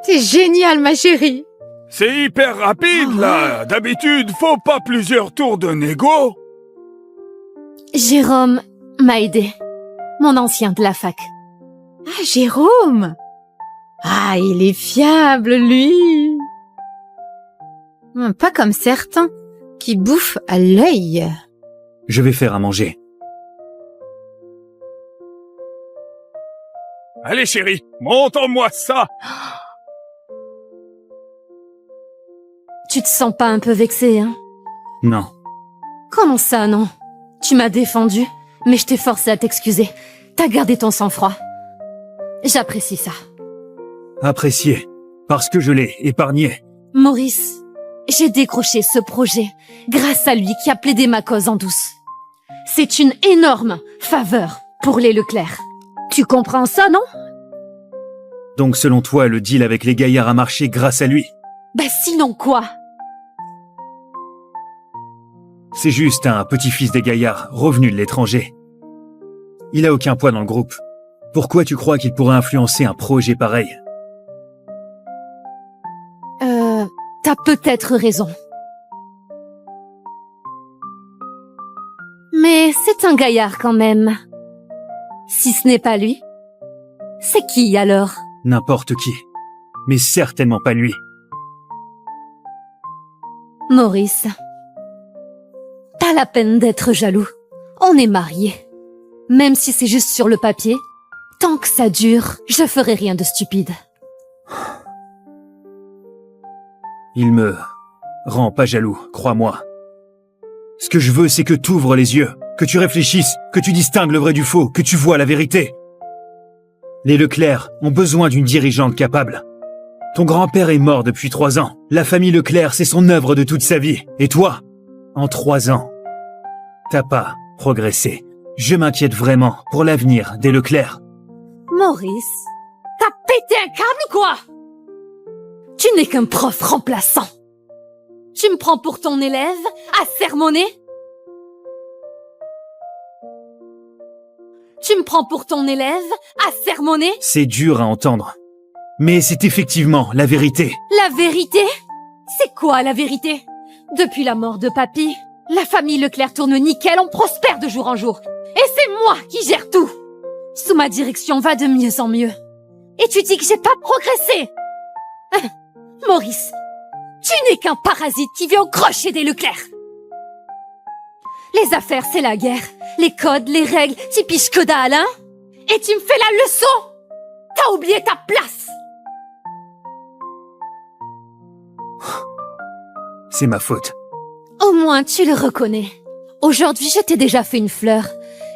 C'est génial, ma chérie. C'est hyper rapide, là. D'habitude, faut pas plusieurs tours de négo. Jérôme m'a aidé. Mon ancien de la fac. Ah, Jérôme. Ah, il est fiable, lui. Pas comme certains, qui bouffent à l'œil. Je vais faire à manger. Allez, chérie, montre-moi ça. Tu te sens pas un peu vexé, hein? Non. Comment ça, non? Tu m'as défendu, mais je t'ai forcé à t'excuser. T'as gardé ton sang-froid. J'apprécie ça. Apprécié. Parce que je l'ai épargné. Maurice, j'ai décroché ce projet grâce à lui qui a plaidé ma cause en douce. C'est une énorme faveur pour les Leclerc. Tu comprends ça, non? Donc selon toi, le deal avec les Gaillards a marché grâce à lui? Bah sinon quoi? C'est juste un petit-fils des Gaillards, revenu de l'étranger. Il a aucun poids dans le groupe. Pourquoi tu crois qu'il pourrait influencer un projet pareil? T'as peut-être raison. Mais c'est un gaillard quand même. Si ce n'est pas lui, c'est qui alors? N'importe qui. Mais certainement pas lui. Maurice, pas la peine d'être jaloux. On est mariés. Même si c'est juste sur le papier, tant que ça dure, je ferai rien de stupide. Il me rend pas jaloux, crois-moi. Ce que je veux, c'est que t'ouvres les yeux, que tu réfléchisses, que tu distingues le vrai du faux, que tu vois la vérité. Les Leclerc ont besoin d'une dirigeante capable. Ton grand-père est mort depuis 3 ans. La famille Leclerc, c'est son œuvre de toute sa vie. Et toi, en 3 ans, t'as pas progressé. Je m'inquiète vraiment pour l'avenir des Leclerc. Maurice, t'as pété un câble ou quoi? Tu n'es qu'un prof remplaçant. Tu me prends pour ton élève à sermonner? Tu me prends pour ton élève à sermonner? C'est dur à entendre. Mais c'est effectivement la vérité. La vérité? C'est quoi la vérité? Depuis la mort de papy, la famille Leclerc tourne nickel, on prospère de jour en jour. Et c'est moi qui gère tout. Sous ma direction, va de mieux en mieux. Et tu dis que j'ai pas progressé? Maurice, tu n'es qu'un parasite qui vient au crochet des Leclerc. Les affaires, c'est la guerre. Les codes, les règles, t'y piges que dalle, hein? Et tu me fais la leçon? T'as oublié ta place. C'est ma faute. Au moins, tu le reconnais. Aujourd'hui, je t'ai déjà fait une fleur.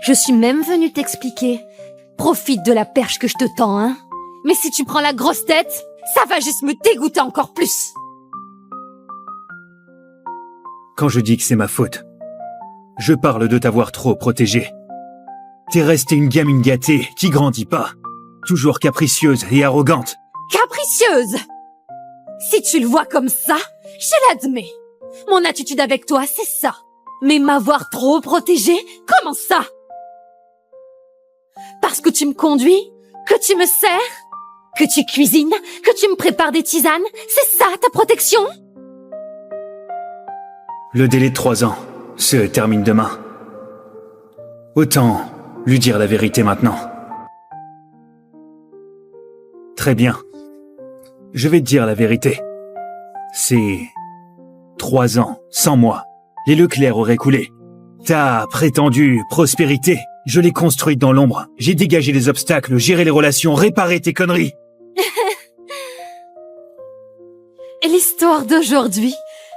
Je suis même venue t'expliquer. Profite de la perche que je te tends, hein? Mais si tu prends la grosse tête, ça va juste me dégoûter encore plus. quand je dis que c'est ma faute. Je parle de t'avoir trop protégée. T'es restée une gamine gâtée qui grandit pas, toujours capricieuse et arrogante. Capricieuse! Si tu le vois comme ça, je l'admets. Mon attitude avec toi, c'est ça. Mais m'avoir trop protégée, comment ça? Parce que tu me conduis? Que tu me sers? Que tu cuisines? Que tu me prépares des tisanes? C'est ça ta protection? Le délai de 3 ans se termine demain. Autant lui dire la vérité maintenant. Très bien. Je vais te dire la vérité. C'est 3 ans, sans moi. Les Leclerc auraient coulé. Ta prétendue prospérité, je l'ai construite dans l'ombre. J'ai dégagé les obstacles, géré les relations, réparé tes conneries. Et l'histoire d'aujourd'hui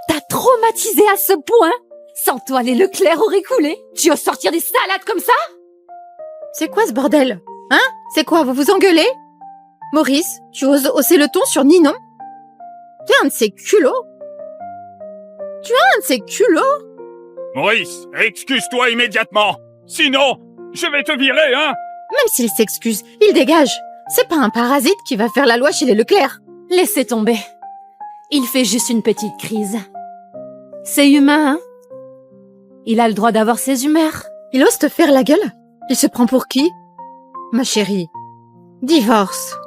t'a traumatisé à ce point? Sans toi, les Leclerc auraient coulé. Tu oses sortir des salades comme ça? C'est quoi ce bordel? Hein? C'est quoi, vous vous engueulez? Maurice, tu oses hausser le ton sur Ninon? Tu es un de ces culots? Maurice, excuse-toi immédiatement. Sinon, je vais te virer, hein? Même s'il s'excuse, il dégage. C'est pas un parasite qui va faire la loi chez les Leclerc. Laissez tomber. Il fait juste une petite crise. C'est humain, hein? Il a le droit d'avoir ses humeurs. Il ose te faire la gueule? Il se prend pour qui? Ma chérie, divorce.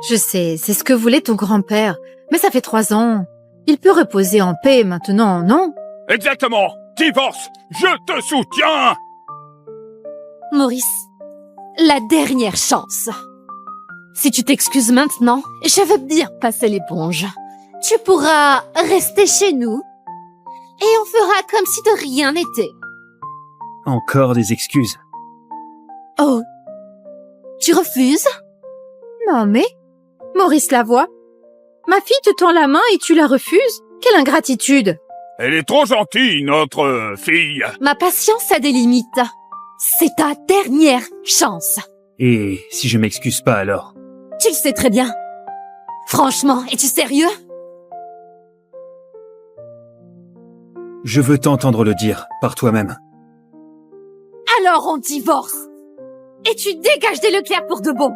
Je sais, c'est ce que voulait ton grand-père, mais ça fait 3 ans. Il peut reposer en paix maintenant, non? Exactement. Divorce. Je te soutiens. Maurice, la dernière chance. Si tu t'excuses maintenant, je veux bien passer l'éponge. Tu pourras rester chez nous et on fera comme si de rien n'était. Encore des excuses. Oh, tu refuses? Non mais, Maurice Lavoie, ma fille te tend la main et tu la refuses? Quelle ingratitude! Elle est trop gentille, notre fille. Ma patience a des limites. C'est ta dernière chance. Et si je m'excuse pas alors? Tu le sais très bien. Franchement, es-tu sérieux? Je veux t'entendre le dire par toi-même. Alors on divorce. Et tu dégages des Leclerc pour de bon.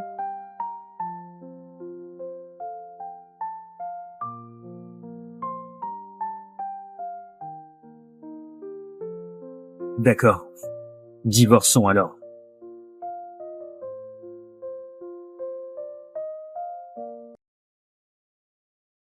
D'accord. Divorçons alors.